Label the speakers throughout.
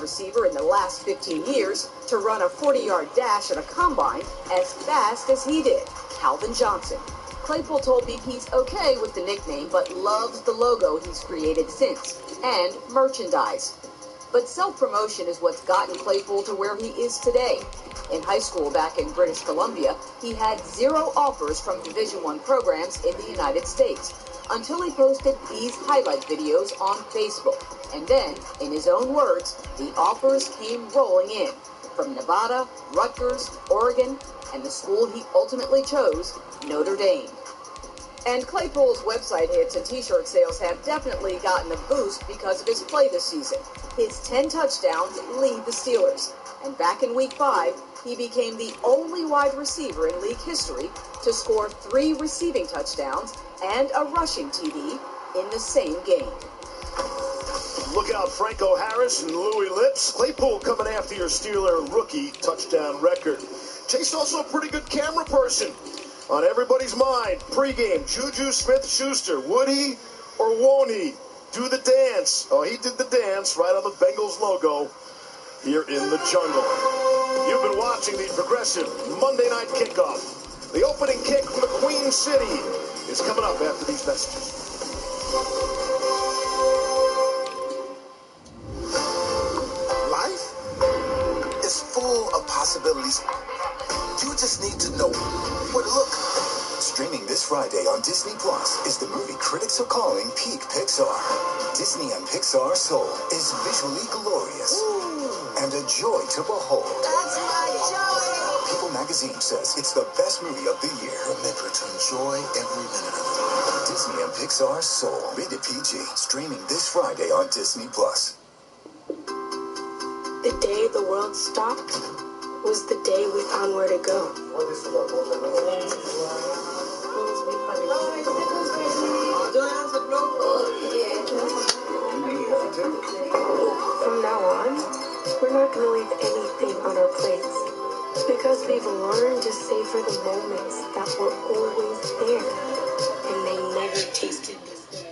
Speaker 1: receiver in the last 15 years to run a 40-yard dash at a combine as fast as he did, Calvin Johnson. Claypool told me he's okay with the nickname, but loves the logo he's created since, and merchandise. But self-promotion is what's gotten Claypool to where he is today. In high school back in British Columbia, he had 0 offers from Division I programs in the United States until he posted these highlight videos on Facebook. And then, in his own words, the offers came rolling in from Nevada, Rutgers, Oregon, and the school he ultimately chose, Notre Dame. And Claypool's website hits and t-shirt sales have definitely gotten a boost because of his play this season. His 10 touchdowns lead the Steelers. And back in Week 5, he became the only wide receiver in league history to score 3 receiving touchdowns and a rushing TD in the same game.
Speaker 2: Look out, Franco Harris and Louis Lips. Claypool coming after your Steeler rookie touchdown record. Chase also a pretty good camera person. On everybody's mind, pregame, Juju Smith-Schuster, would he or won't he do the dance? Oh, he did the dance right on the Bengals logo here in the jungle. You've been watching the Progressive Monday Night Kickoff. The opening kick from the Queen City is coming up after these messages.
Speaker 3: Life is full of possibilities. You just need to know where to look. Streaming this Friday on Disney Plus is the movie critics are calling peak Pixar. Disney and Pixar Soul is visually glorious and a joy to behold.
Speaker 4: That's my joy!
Speaker 3: People magazine says it's the best movie of the year. Remember to enjoy every minute of it. Disney and Pixar Soul, rated PG, streaming this Friday on Disney Plus.
Speaker 5: The day the world stopped was the day we found where to go. From now on, we're not going to leave anything on our plates because we've learned to savor the moments that were always there and they never tasted this good.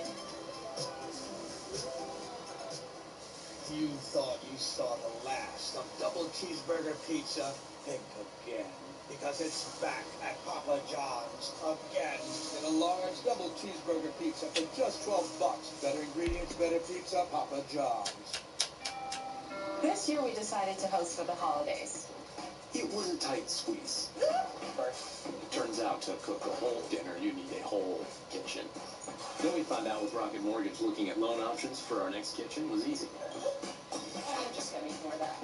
Speaker 6: You thought you saw the last of double cheeseburger pizza? Think again, because it's back at Papa John's again in a large double cheeseburger pizza for just $12. Better ingredients, better pizza, Papa John's.
Speaker 7: This year we decided to host for the holidays.
Speaker 8: It was a tight squeeze. It turns out to cook a whole dinner, you need a whole kitchen. Then we found out with Rocket Mortgage looking at loan options for our next kitchen was easy.
Speaker 7: I'm just going to ignore that.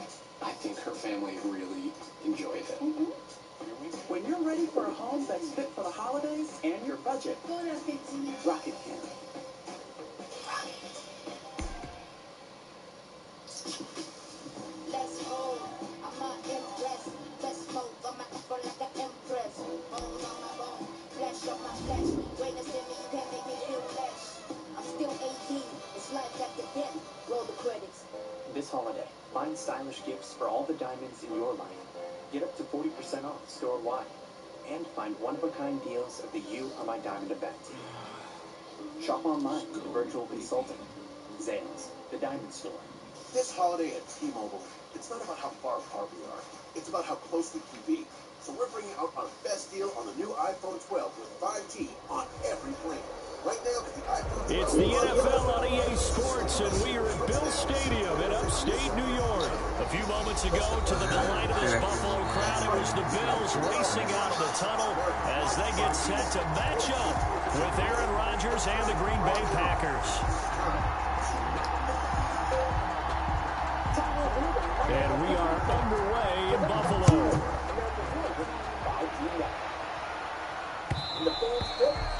Speaker 8: I think her family really enjoyed it.
Speaker 9: When you're ready for a home that's fit for the holidays and your budget, Rocket can.
Speaker 4: Let's go. I'm not impressed. Let's smoke. I'm an apple like an empress. Bone on my bone. Flesh on my flesh. Greatness in me, you can't make me feel less. I'm still 18. It's life after death. Roll the credits.
Speaker 9: This holiday, find stylish gifts for all the diamonds in your life. Get up to 40% off store-wide. And find one-of-a-kind deals at the You Are My Diamond event. Shop online with a virtual consultant. Zales, the diamond store.
Speaker 10: This holiday at T-Mobile, it's not about how far apart we are. It's about how close we can be. So we're bringing out our best deal on the new iPhone 12 with 5G on every plan. Right now, the iPhone 12...
Speaker 11: It's the NFL on EA Sports, and we are at Bill Stadium in upstate New York. A few moments ago, to the delight of this Buffalo crowd, it was the Bills racing out of the tunnel as they get set to match up with Aaron Rodgers and the Green Bay Packers. And we are underway in Buffalo.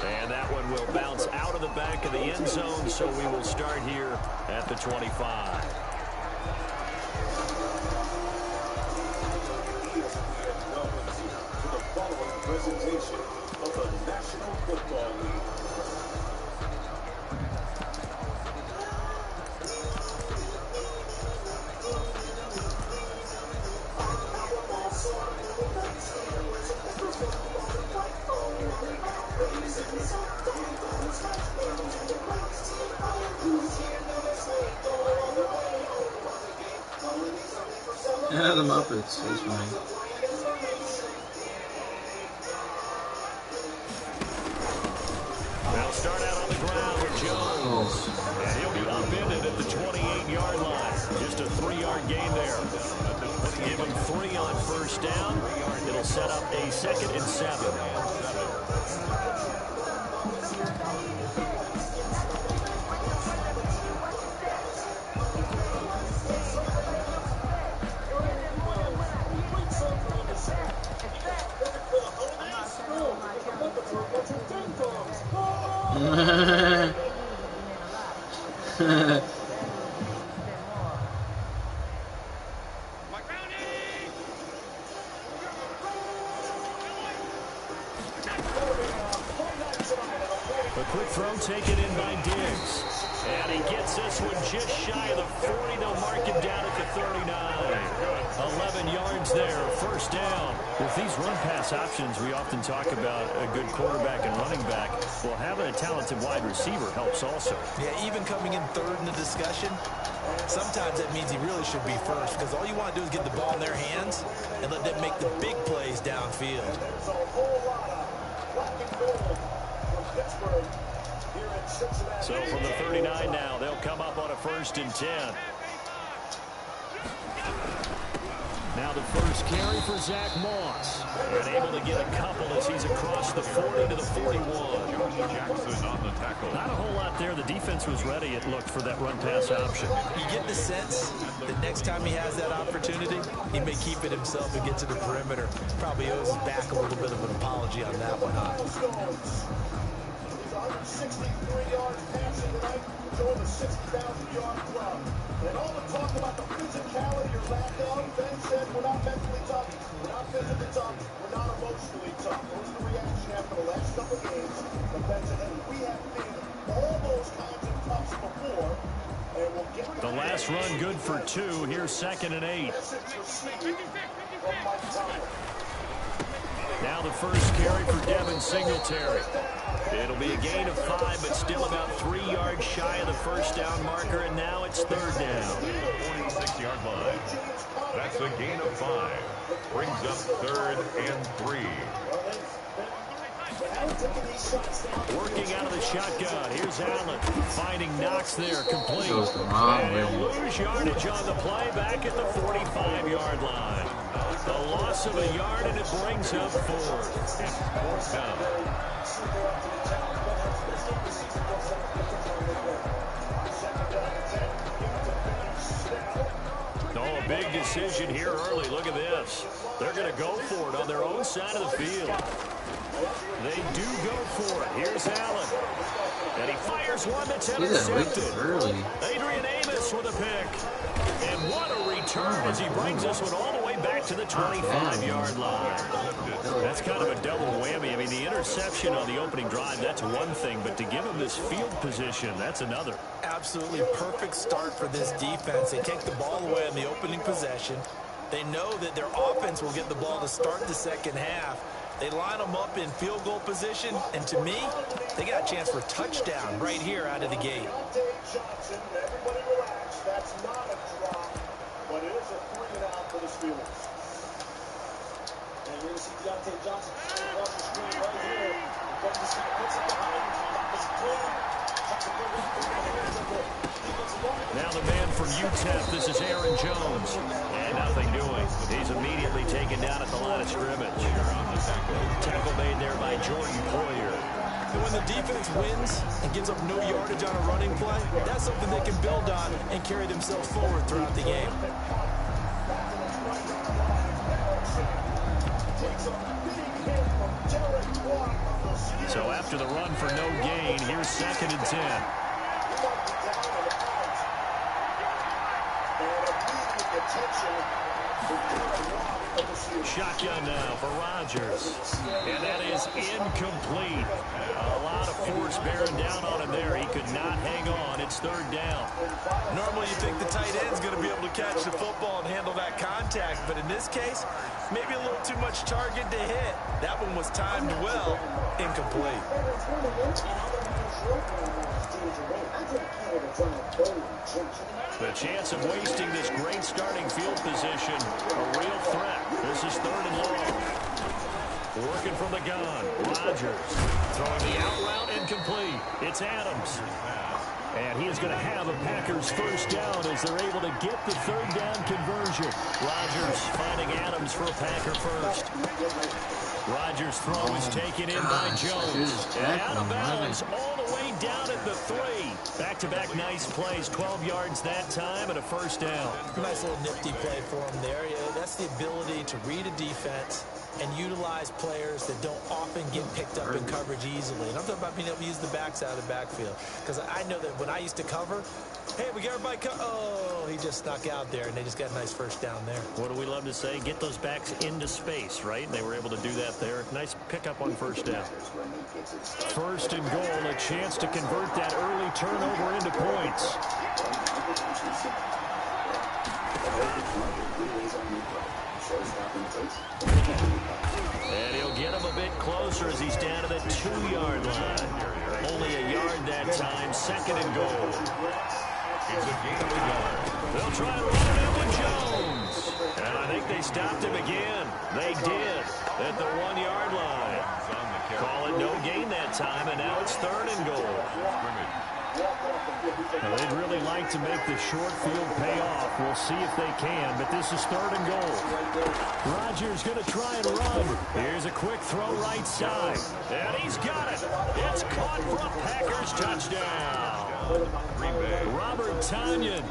Speaker 11: And that one will bounce out of the back of the end zone, so we will start here at the 25.
Speaker 10: To the following presentation of the National Football League.
Speaker 12: Yeah, the Muppets. That's funny.
Speaker 11: They'll start out on the ground with Jones. And he'll be upended at the 28-yard line. Just a 3-yard gain there. Give him 3 on first down. It'll set up a 2nd and 7. A quick throw taken in by Diggs. And he gets this one just shy of the 40. They'll mark him down at the 39. 11 yards there, first down. With these run-pass options, we often talk about a good quarterback and running back. Well, having a talented wide receiver helps also.
Speaker 13: Yeah, even coming in third in the discussion, sometimes that means he really should be first, because all you want to do is get the ball in their hands and let them make the big plays downfield.
Speaker 11: So from the 39 now, they'll come up on a 1st and 10. Now the first carry for Zach Moss. And able to get a couple as he's across the 40 to the 41.
Speaker 14: Jackson on the tackle.
Speaker 11: Not a whole lot there. The defense was ready, it looked, for that run-pass option.
Speaker 13: You get the sense that next time he has that opportunity, he may keep it himself and get to the perimeter. Probably owes his back a little bit of an apology on that one, huh?
Speaker 2: 163 yards passing tonight, join the 60,000-yard club. And all the talk about the physicality or lack of, Ben said we're not mentally tough, we're not physically tough, we're not emotionally tough. What was the reaction after the last couple games? But Ben said, hey, we have been all those kinds of toughs before, and we'll get
Speaker 11: the last run good for 2. Here's 2nd and 8. Now the first carry for Devin Singletary. It'll be a gain of 5, but still about 3 yards shy of the first down marker, and now it's 3rd down.
Speaker 14: 46-yard line. That's a gain of 5. Brings up 3rd and 3.
Speaker 11: Working out of the shotgun. Here's Allen. Finding Knox there, complete.
Speaker 12: And
Speaker 11: he'll lose yardage on the play back at the 45-yard line. The loss of a yard, and it brings up 4th.
Speaker 14: It's 4th down.
Speaker 11: Oh, a big decision here early. Look at this. They're going to go for it on their own side of the field. They do go for it. Here's Allen. And he fires one that's intercepted. Adrian Amos with a pick. And what a return as he brings this one all the way back to the 25-yard line. That's kind of a double whammy. I mean, the interception on the opening drive, that's one thing. But to give him this field position, that's another.
Speaker 13: Absolutely perfect start for this defense. They take the ball away on the opening possession. They know that their offense will get the ball to start the second half. They line them up in field goal position, and to me, they got a chance for a touchdown right here out of the gate.
Speaker 2: Everybody relax. That's not a drop, but it is a 3-and-out for the Steelers. And you're going to see Deontay Johnson across the screen right here. Puts it behind him. It's clean.
Speaker 11: Now the man from UTEP, this is Aaron Jones. And nothing doing. He's immediately taken down at the line of scrimmage. Tackle made there by Jordan Poyer.
Speaker 13: And when the defense wins and gives up no yardage on a running play, that's something they can build on and carry themselves forward throughout the game.
Speaker 11: So after the run for no gain, here's 2nd and 10. Shotgun now for Rodgers. And that is incomplete. A lot of force bearing down on him there. He could not hang on. It's 3rd down.
Speaker 13: Normally you think the tight end's going to be able to catch the football and handle that contact. But in this case, maybe a little too much target to hit. That one was timed well. Incomplete.
Speaker 11: The chance of wasting this great starting field position, a real threat. This is 3rd and long. Working from the gun, Rodgers throwing the out route incomplete. It's Adams. And he is going to have a Packers first down as they're able to get the 3rd down conversion. Rodgers finding Adams for a Packer first. Rodgers' throw is taken in by Jones. And out of bounds all the way down at the 3. Back-to-back nice plays, 12 yards that time and a first down.
Speaker 13: Nice little nifty play for him there. Yeah, that's the ability to read a defense and utilize players that don't often get picked up in coverage easily. And I'm talking about being able to use the backs out of the backfield. Because I know that when I used to cover, hey, we got everybody oh, he just snuck out there, and they just got a nice first down there.
Speaker 11: What do we love to say? Get those backs into space, right? And they were able to do that there. Nice pickup on first down. 1st and goal, a chance to convert that early turnover into points. And he'll get him a bit closer as he's down to the 2-yard line. Only a yard that time, 2nd and goal.
Speaker 14: It's a gain of a yard.
Speaker 11: They'll try to run it in with Jones. And I think they stopped him again. They did at the 1-yard line. Call it no gain that time, and now it's 3rd and goal. Now, they'd really like to make the short field pay off. We'll see if they can, but this is 3rd and goal. Rodgers going to try and run. Here's a quick throw right side. And he's got it. It's caught for a Packers touchdown. Robert Tonyan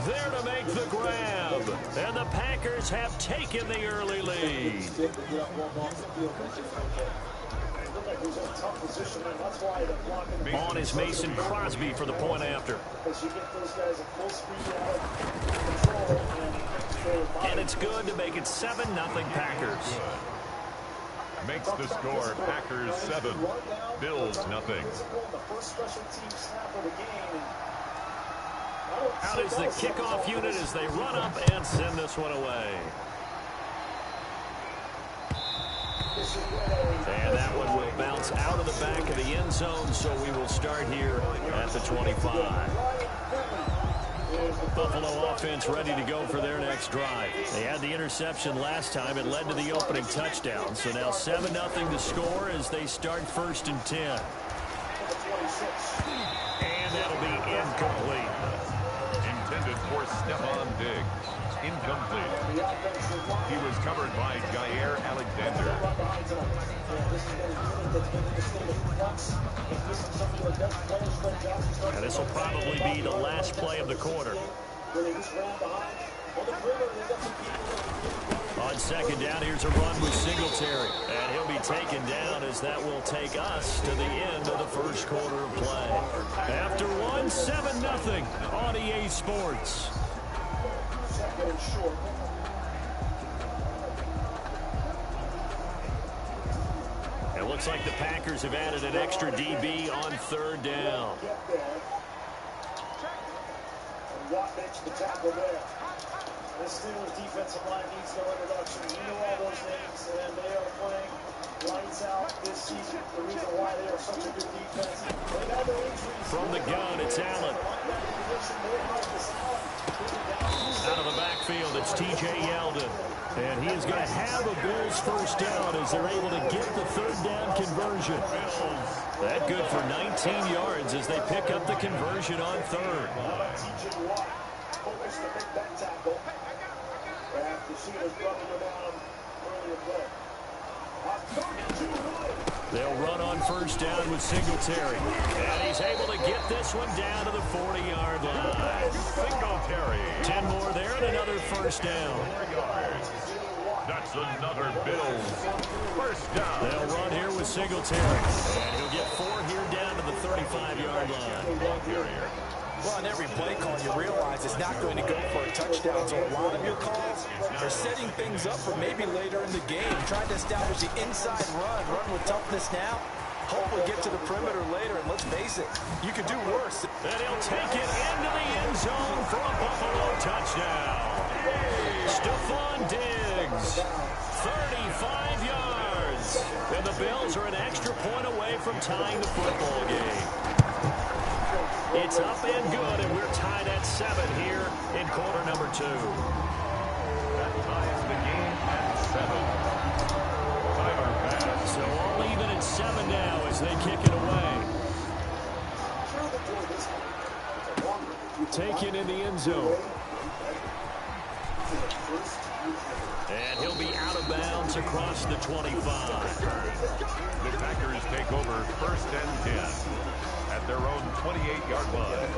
Speaker 11: there to make the grab. And the Packers have taken the early lead. On is Mason Crosby for the point after. And it's good to make it 7-0 Packers.
Speaker 14: Makes the score Packers 7, Bills nothing.
Speaker 11: Out is the kickoff unit as they run up and send this one away. And that one will bounce out of the back of the end zone, so we will start here at the 25. Buffalo offense ready to go for their next drive. They had the interception last time. It led to the opening touchdown. So now 7-0 to score as they start 1st and 10. And that'll be incomplete.
Speaker 14: Intended for Stephon Diggs. Incomplete. He was covered by Jair Alexander.
Speaker 11: Now this will probably be the last play of the quarter. On 2nd down, here's a run with Singletary. And he'll be taken down as that will take us to the end of the 1st quarter of play. After one, 7-0 on EA Sports. It looks like the Packers have added an extra DB on 3rd down.
Speaker 2: Watt makes the tackle there. This Steelers defensive line needs no introduction. You know all those names, and they are playing lights out this season. The reason why they are such a good defense. They've had their injuries.
Speaker 11: From the gun, it's Allen. Out of the backfield, it's T.J. Yeldon. And he is going to have a Bills first down as they're able to get the 3rd down conversion. That good for 19 yards as they pick up the conversion on 3rd.
Speaker 2: T.J. Watt focused to make that tackle. After Steelers brought him down earlier play.
Speaker 11: They'll run on 1st down with Singletary. And he's able to get this one down to the 40-yard line.
Speaker 14: Singletary.
Speaker 11: 10 more there and another first down.
Speaker 14: That's another Bills first down.
Speaker 11: They'll run here with Singletary. And he'll get 4 here down to the 35-yard line.
Speaker 13: Well, on every play call, you realize it's not going to go for a touchdown. So a lot of your calls are setting things up for maybe later in the game. Trying to establish the inside run with toughness now. Hope we get to the perimeter later, and let's face it, you could do worse.
Speaker 11: And he'll take it into the end zone for a Buffalo touchdown. Stephon Diggs, 35 yards. And the Bills are an extra point away from tying the football game. It's up and good, and we're tied at 7 here in quarter number 2.
Speaker 14: That ties the game at 7. Tyler Bass.
Speaker 11: So all even at 7 now as they kick it away. Taken in the end zone. And he'll be out of bounds across the 25.
Speaker 14: The Packers take over 1st and 10 at their own 28-yard line.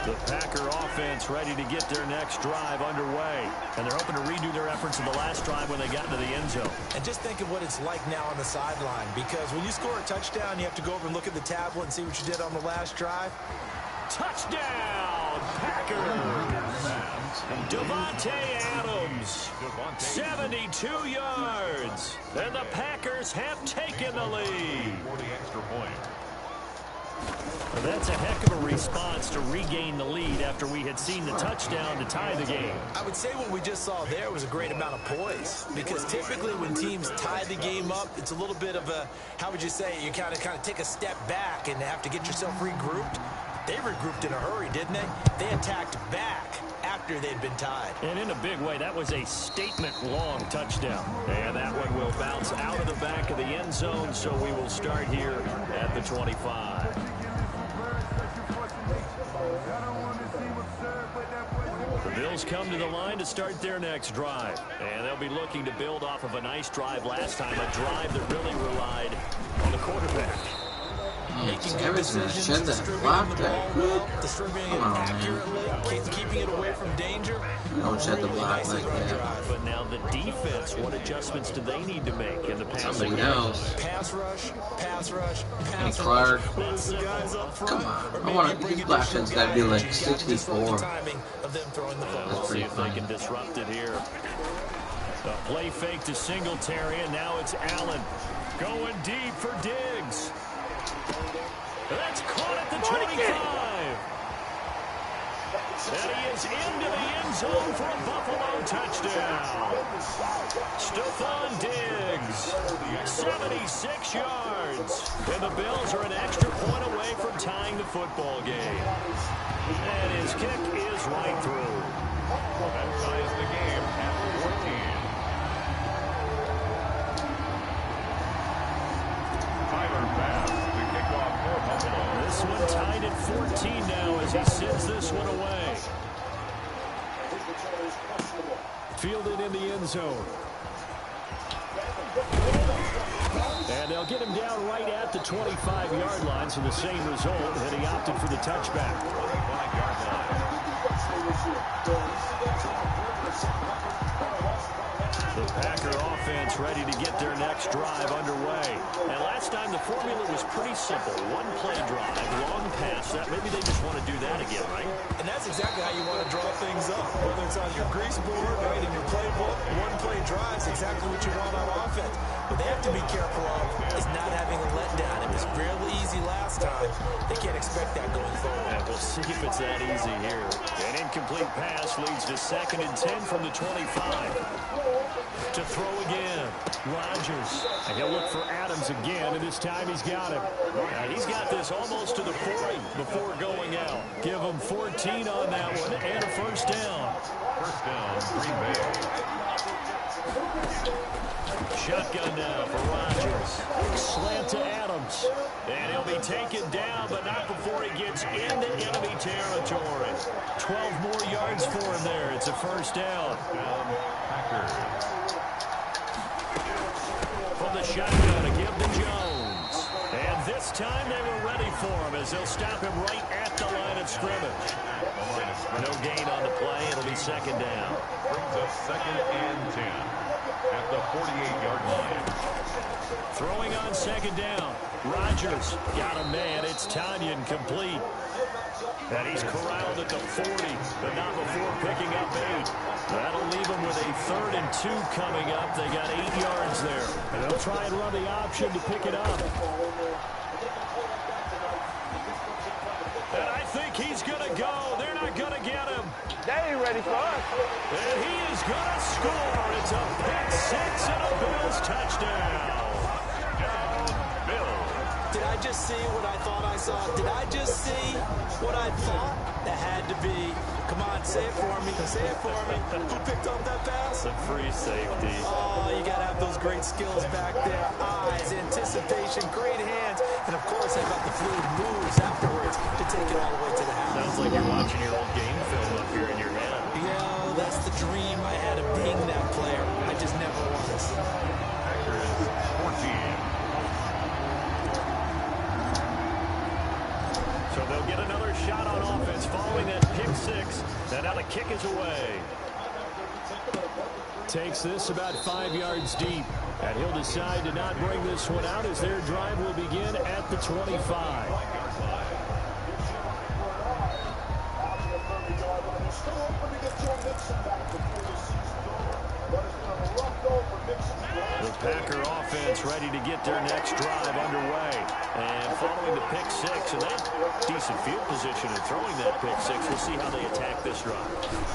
Speaker 11: The Packer offense ready to get their next drive underway. And they're hoping to redo their efforts in the last drive when they got into the end zone.
Speaker 13: And just think of what it's like now on the sideline, because when you score a touchdown, you have to go over and look at the tablet and see what you did on the last drive.
Speaker 11: Touchdown, Packers! Devontae Adams, 72 yards. And the Packers have taken the lead.
Speaker 14: For the extra point.
Speaker 11: That's a heck of a response to regain the lead after we had seen the touchdown to tie the game.
Speaker 13: I would say what we just saw there was a great amount of poise, because typically when teams tie the game up, it's a little bit of a, how would you say, you kind of take a step back and have to get yourself regrouped. They regrouped in a hurry, didn't they? They attacked back after they'd been tied.
Speaker 11: And in a big way, that was a statement-long touchdown. And that one will bounce out of the back of the end zone, so we will start here at the 25. The Bills come to the line to start their next drive. And they'll be looking to build off of a nice drive last time, a drive that really relied on the quarterback.
Speaker 13: Making good decisions, distributing the ball well, distributing it accurately, keeping it away from danger.
Speaker 12: Don't shut the block like that.
Speaker 11: But now the defense, what adjustments do they need to make in the passing
Speaker 12: Somebody else.
Speaker 13: Pass rush, pass rush,
Speaker 12: Kenny
Speaker 13: pass
Speaker 12: Clark.
Speaker 13: rush. Lose the guys up front.
Speaker 12: Come on. I want to. His black shot's got to be like 64.
Speaker 11: We'll see if they can disrupt it here. A play fake to Singletary, and now it's Allen going deep for Diggs. That's caught at the 25. And he is into the end zone for a Buffalo touchdown. Stephon Diggs, 76 yards. And the Bills are an extra point away from tying the football game. And his kick is right through.
Speaker 14: That ties the game at 14. Tyler Bass, the kickoff for Buffalo.
Speaker 11: This one tied at 14 now as he sends this one away. Fielded in the end zone. And they'll get him down right at the 25-yard line, so the same result, and he opted for the touchback.
Speaker 14: 25-yard line.
Speaker 11: The Packer offense ready to get their next drive underway. And last time the formula was pretty simple. One play drive, long pass. Maybe they just want to do that again, right?
Speaker 13: And that's exactly how you want to draw things up. Whether it's on your grease board, right, in your playbook, one play drive is exactly what you want on offense. What they have to be careful of is not having a letdown. It was fairly easy last time. They can't expect that going forward.
Speaker 11: And we'll see if it's that easy here. An incomplete pass leads to 2nd and 10 from the 25. To throw again, Rodgers. And he'll look for Adams again, and this time he's got him. And he's got this almost to the 40 before going out. Give him 14 on that one, and a first down.
Speaker 14: First down, Green Bay.
Speaker 11: Shotgun now for Rodgers. Slant to Adams. And he'll be taken down, but not before he gets into enemy territory. 12 more yards for him there. It's a first down.
Speaker 14: Packers.
Speaker 11: From the shotgun to give to Jones. And this time they were ready for him as they'll stop him right at the line of scrimmage. No gain on the play. It'll be 2nd down.
Speaker 14: Brings up 2nd and 10 at the 48-yard line.
Speaker 11: Throwing on 2nd down. Rodgers got a man. It's Tanyan complete. And he's corralled at the 40, but not before picking up 8. That'll leave him with a 3rd and 2 coming up. They got 8 yards there. And they'll try and run the option to pick it up. And I think he's going to go. They're not going to get him.
Speaker 15: They ain't ready for us.
Speaker 11: And he is going to score. It's a pick 6 and a Bills touchdown.
Speaker 13: just see what I thought I saw? Did I just see what I thought? That had to be. Come on, say it for me. Say it for me. Who picked up that pass?
Speaker 11: The free safety.
Speaker 13: Oh, you got to have those great skills back there. Eyes, anticipation, great hands. And, of course, how about the fluid moves afterwards to take it all the way to the house.
Speaker 11: Sounds like you're watching your old game film up here in your head.
Speaker 13: Yeah, that's the dream I had of being that player. I just never was.
Speaker 14: Packers 14.
Speaker 11: So they'll get another shot on offense following that pick six. And now the kick is away. Takes this about 5 yards deep. And he'll decide to not bring this one out as their drive will begin at the 25. The Packer offense ready to get their next drive underway. And following the pick six, and that decent field position and throwing that pick six, we'll see how they attack this drive.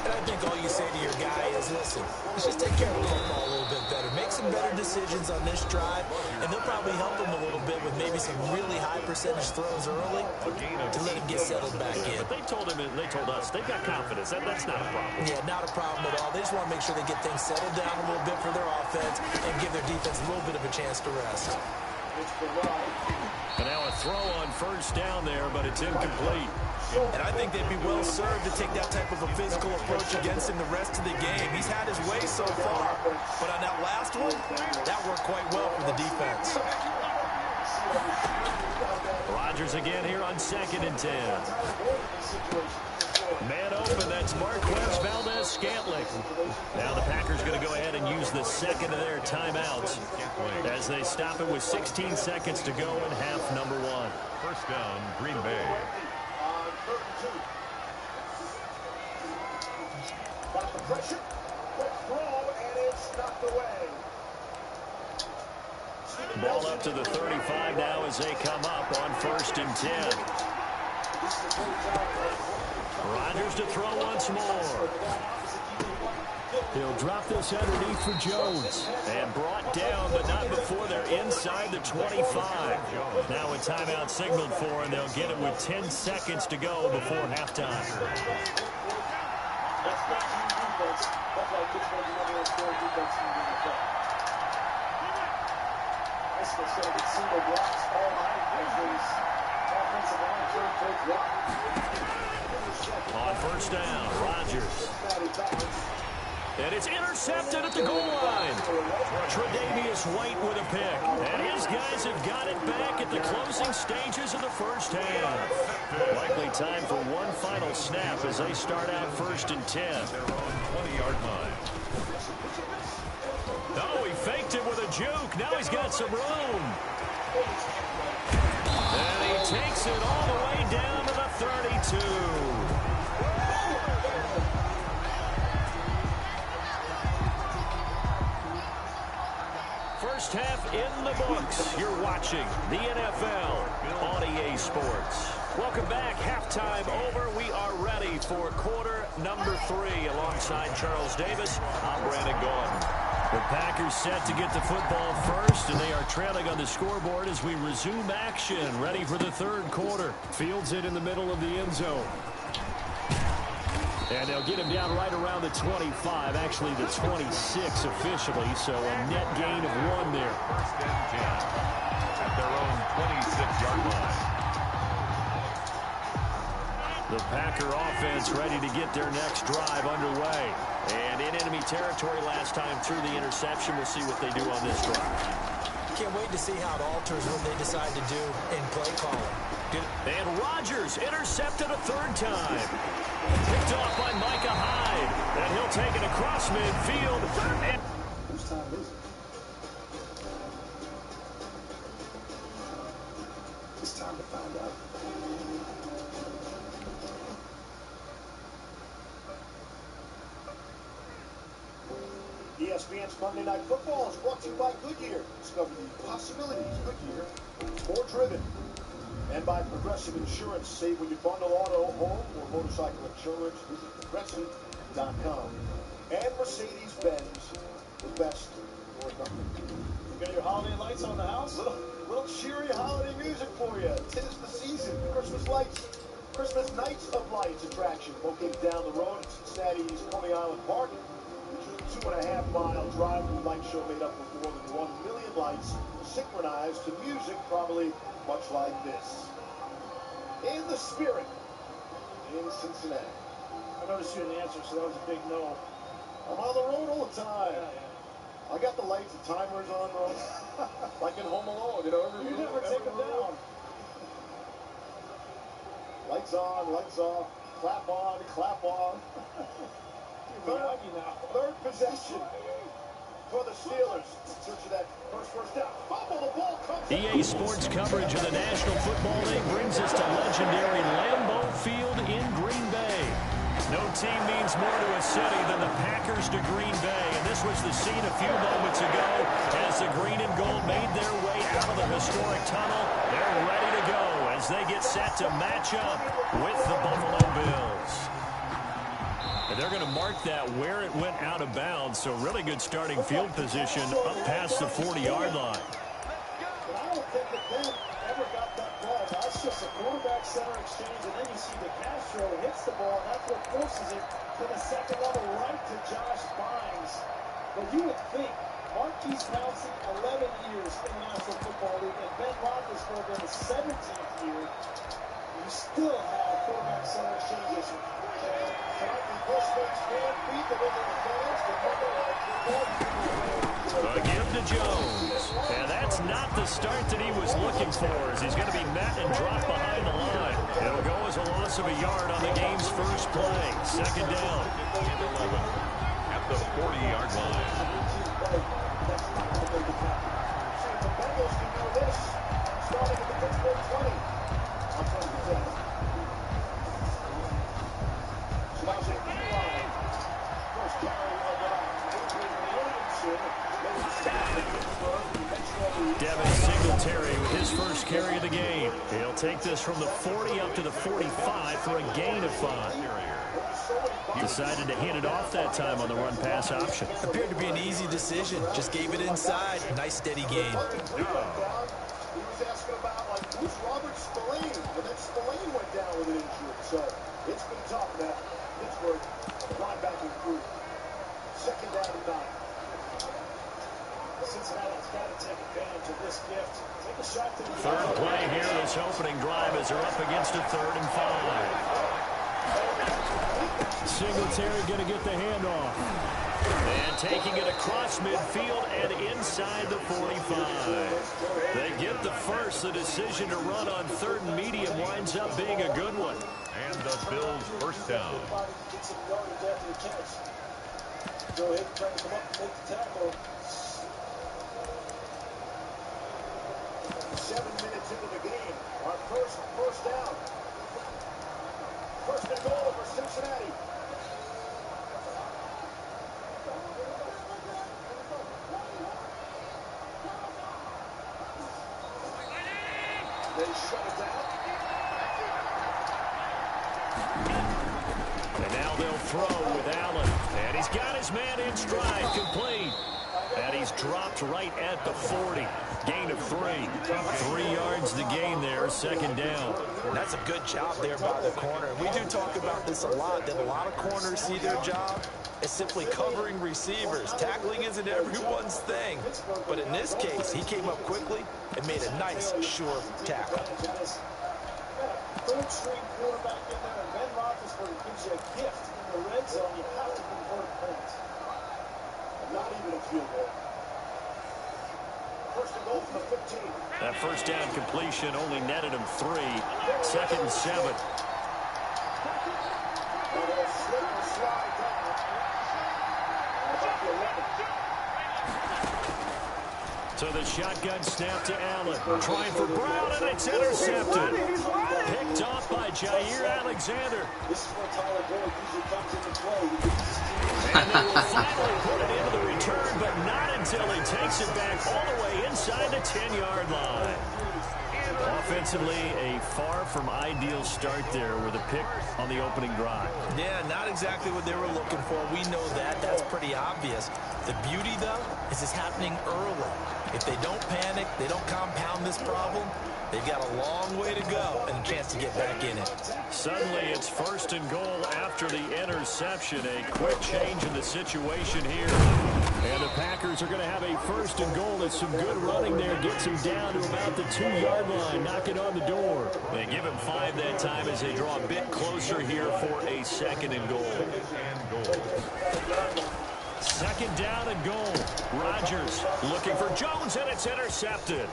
Speaker 13: And I think all you say to your guy is, listen, let's just take care of the football a little bit better. Make some better decisions on this drive, and they'll probably help him a little bit with maybe some really high percentage throws early to let him get settled back in.
Speaker 11: But they told him, and they told us, they've got confidence. That's not a problem.
Speaker 13: Yeah, not a problem at all. They just want to make sure they get things settled down a little bit for their offense and give their defense a little bit of a chance to rest.
Speaker 11: And now a throw on first down there, but it's incomplete.
Speaker 13: And I think they'd be well served to take that type of a physical approach against him the rest of the game. He's had his way so far, but on that last one, that worked quite well for the defense.
Speaker 11: Rodgers again here on 2nd and 10. Man open, that's Marquez Valdez-Scantling. Now the Packers going to go ahead and use the second of their timeouts as they stop it with 16 seconds to go in half number 1.
Speaker 14: First down, Green Bay.
Speaker 2: Got the pressure. Quick throw, and it's knocked away.
Speaker 11: Ball up to the 35 now as they come up on 1st and 10. Rodgers to throw once more. He'll drop this underneath for Jones. And brought down, but not before they're inside the 25. Now a timeout signaled for, and they'll get it with 10 seconds to go before halftime. On first down, Rodgers. And it's intercepted at the goal line. Tre'Davious White with a pick. And his guys have got it back at the closing stages of the first half. Likely time for one final snap as they start out 1st and 10.
Speaker 14: Their own 20-yard line.
Speaker 11: Oh, he faked it with a juke. Now he's got some room. And he takes it all the way down to the 32. First half in the books. You're watching the NFL on EA Sports. Welcome back. Halftime over. We are ready for quarter number 3. Alongside Charles Davis, I'm Brandon Gordon. The Packers set to get the football first, and they are trailing on the scoreboard as we resume action. Ready for the 3rd quarter. Fields it in the middle of the end zone. And they'll get him down right around the 25, actually the 26 officially, so a net gain of 1 there.
Speaker 14: 1st and 10 at their own 26-yard line.
Speaker 11: The Packer offense ready to get their next drive underway. And in enemy territory last time through the interception. We'll see what they do on this drive.
Speaker 13: Can't wait to see how it alters what they decide to do in play calling.
Speaker 11: And Rodgers intercepted a 3rd time. Picked off by Micah Hyde. And he'll take it across midfield. And
Speaker 10: Whose time is it? It's time to find out.
Speaker 2: ESPN's Monday Night Football is brought to you by Goodyear. Discover the possibilities. Goodyear is more driven. And by Progressive Insurance. Save when you bundle auto, home, or motorcycle insurance. Visit progressive.com. And Mercedes-Benz, the best or nothing. Got your holiday lights on the house? Little cheery holiday music for you. 'Tis the season. Christmas lights. Christmas Nights of Lights attraction located down the road at Cincinnati's Coney Island Park. Which is a 2.5-mile drive-through light show made up of more than 1 million lights synchronized to music probably much like this. In the spirit in Cincinnati.
Speaker 15: I noticed you didn't answer, so that was a big no.
Speaker 2: I'm on the road all the time. Yeah. I got the lights and timers on, bro. Like in Home Alone, you know.
Speaker 15: You never take them down.
Speaker 2: Lights on, lights off. Clap on, clap off. Third possession for the Steelers. Search of that first down. Fumble, the ball comes
Speaker 11: EA Sports coverage of the National Football League brings us to legendary Lambeau Field in Green Bay. No team means more to a city than the Packers to Green Bay, and this was the scene a few moments ago as the green and gold made their way out of the historic tunnel. They're ready to go as they get set to match up with the Buffalo Bills. And they're going to mark that where it went out of bounds, so really good starting field position up past the 40-yard line.
Speaker 15: I don't think that Ben ever got that ball. That's just a quarterback-center exchange, and then you see the Castro hits the ball, and that's what forces it to the second level right to Josh Bynes. But you would think Marquise Pouncey, 11 years in the National Football League, and Ben Roethlisberger in his 17th year, you still have quarterback-center exchange issue.
Speaker 11: Give to Jones. And that's not the start that he was looking for, as he's going to be met and dropped behind the line. It'll go as a loss of a yard on the game's first play. Second down.
Speaker 14: At the 40-yard line.
Speaker 2: The Bengals can do this starting at the Pittsburgh 20. On 2010.
Speaker 11: Devin Singletary with his first carry of the game. He'll take this from the 40 up to the 45 for a gain of 5. Decided to hand it off that time on the run-pass option.
Speaker 13: Appeared to be an easy decision. Just gave it inside. Nice, steady gain.
Speaker 2: He was asking about, like, who's Robert Spillane? And then Spillane went down with an injury. So it's been tough, that Pittsburgh linebacking group. Second down and 9.
Speaker 15: Cincinnati's got to take advantage of this gift. Take a shot to the
Speaker 11: third play here, this opening drive, as they're up against a 3rd and 5. Singletary going to get the handoff. And taking it across midfield and inside the 45. They get the first. The decision to run on 3rd and medium winds up being a good one.
Speaker 14: And the Bills first down.
Speaker 15: Go ahead and try to come up and make the tackle.
Speaker 2: 7 minutes into the game. Our first down. First and goal for Cincinnati. They shut it down.
Speaker 11: And now they'll throw with Allen. And he's got his man in stride, complete. And he's dropped right at the 40. Gain of 3. 3 yards the gain there, second down.
Speaker 13: That's a good job there by the corner. We do talk about this a lot, that a lot of corners see their job as simply covering receivers. Tackling isn't everyone's thing. But in this case, he came up quickly and made a nice, sure tackle.
Speaker 15: Third string quarterback in there, and Ben Roethlisberger gives you a gift in the red zone. You have to convert points.
Speaker 2: Not even a field goal. First and goal from the 15.
Speaker 11: That first down completion only netted him 3. Second and 7.
Speaker 2: And they'll slip and slide down. About the 11.
Speaker 11: So the shotgun snap to Allen. Trying for Brown, and it's intercepted. Picked off by Jair Alexander.
Speaker 15: This is where Tyler Boyd usually comes into play.
Speaker 11: And they will finally put it into the return, but not until he takes it back all the way inside the 10-yard line. Offensively, a far from ideal start there with a pick on the opening drive.
Speaker 13: Yeah, not exactly what they were looking for. We know that. That's pretty obvious. The beauty, though, is it's happening early. If they don't panic, they don't compound this problem, they've got a long way to go and a chance to get back in it.
Speaker 11: Suddenly, it's 1st and goal after the interception. A quick change in the situation here. And the Packers are going to have a 1st and goal. It's some good running there. Gets him down to about the 2-yard line. Knocking on the door. They give him 5 that time as they draw a bit closer here for a 2nd and goal. 2nd down and goal. Rodgers looking for Jones, and it's intercepted.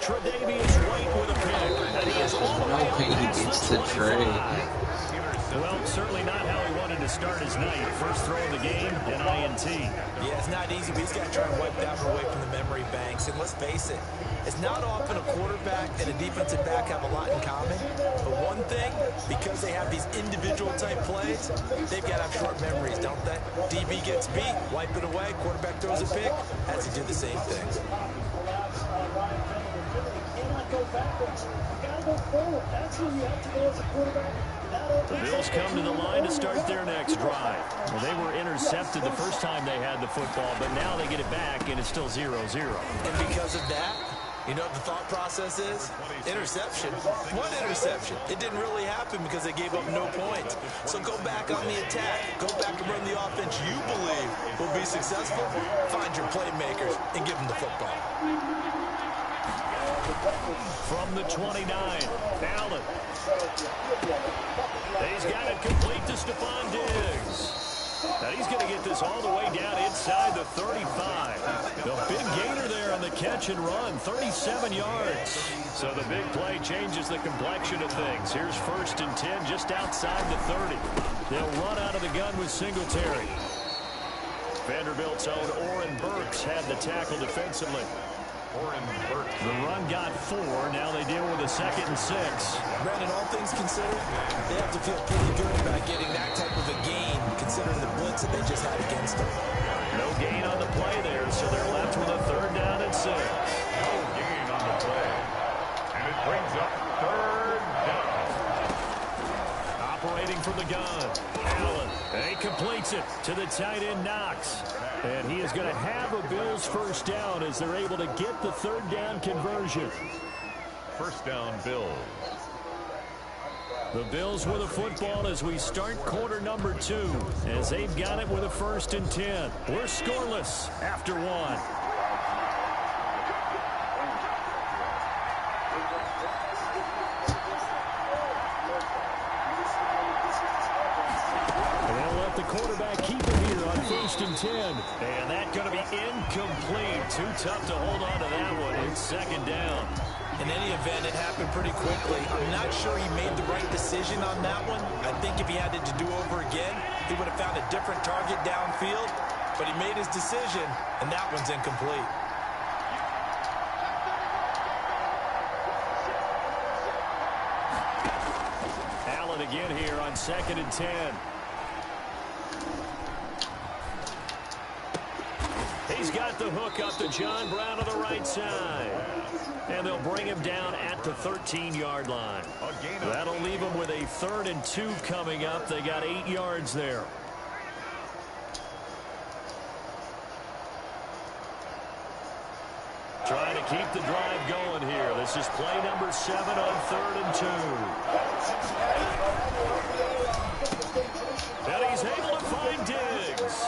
Speaker 11: Tre'Davious White with a pick. And he is all the way up past the 25. Well, certainly not how he wanted to start his night. First throw of the game, an INT.
Speaker 13: Yeah, it's not easy, but he's got to try and wipe that one away from the memory banks. And let's face it, it's not often a quarterback and a defensive back have a lot in common. But one thing, because they have these individual type plays, they've got to have short memories, don't they? DB gets beat, wipe it away, quarterback throws a pick, has to do the same thing.
Speaker 15: Go backwards. You gotta go forward. That's where you have to go as a quarterback.
Speaker 11: The Bills come to the line to start their next drive. Well, they were intercepted the first time they had the football, but now they get it back, and it's still 0-0.
Speaker 13: And because of that, you know what the thought process is? Interception. One interception. It didn't really happen because they gave up no points. So go back on the attack. Go back and run the offense you believe will be successful. Find your playmakers and give them the football.
Speaker 11: From the 29, Allen. He's got it complete to Stephon Diggs. Now he's going to get this all the way down inside the 35. The big gainer there on the catch and run, 37 yards. So the big play changes the complexion of things. Here's 1st and 10 just outside the 30. They'll run out of the gun with Singletary. Vanderbilt's own Oren Burks had the tackle defensively. The run got 4. Now they deal with a 2nd and 6.
Speaker 13: Brandon, all things considered, they have to feel pretty good about getting that type of a gain, considering the blitz that they just had against them.
Speaker 11: No gain on the play there, so they're left with a 3rd down and 6.
Speaker 14: No gain on the play. And it brings up 3rd down.
Speaker 11: Operating from the gun. Allen. And he completes it to the tight end Knox. And he is going to have a Bills 1st down as they're able to get the 3rd down conversion.
Speaker 14: 1st down, Bills.
Speaker 11: The Bills with a football as we start quarter number 2, as they've got it with a 1st and 10. We're scoreless after 1. Quarterback keep it here on 1st and 10. And that's going to be incomplete. Too tough to hold on to that one. It's 2nd down.
Speaker 13: In any event, it happened pretty quickly. I'm not sure he made the right decision on that one. I think if he had it to do over again, he would have found a different target downfield. But he made his decision, and that one's incomplete.
Speaker 11: Allen again here on 2nd and 10. He's got the hook up to John Brown to the right side. And they'll bring him down at the 13-yard line. That'll leave him with a 3rd and 2 coming up. They got 8 yards there. Trying to keep the drive going here. This is play number 7 on 3rd and 2. And he's able to find Diggs.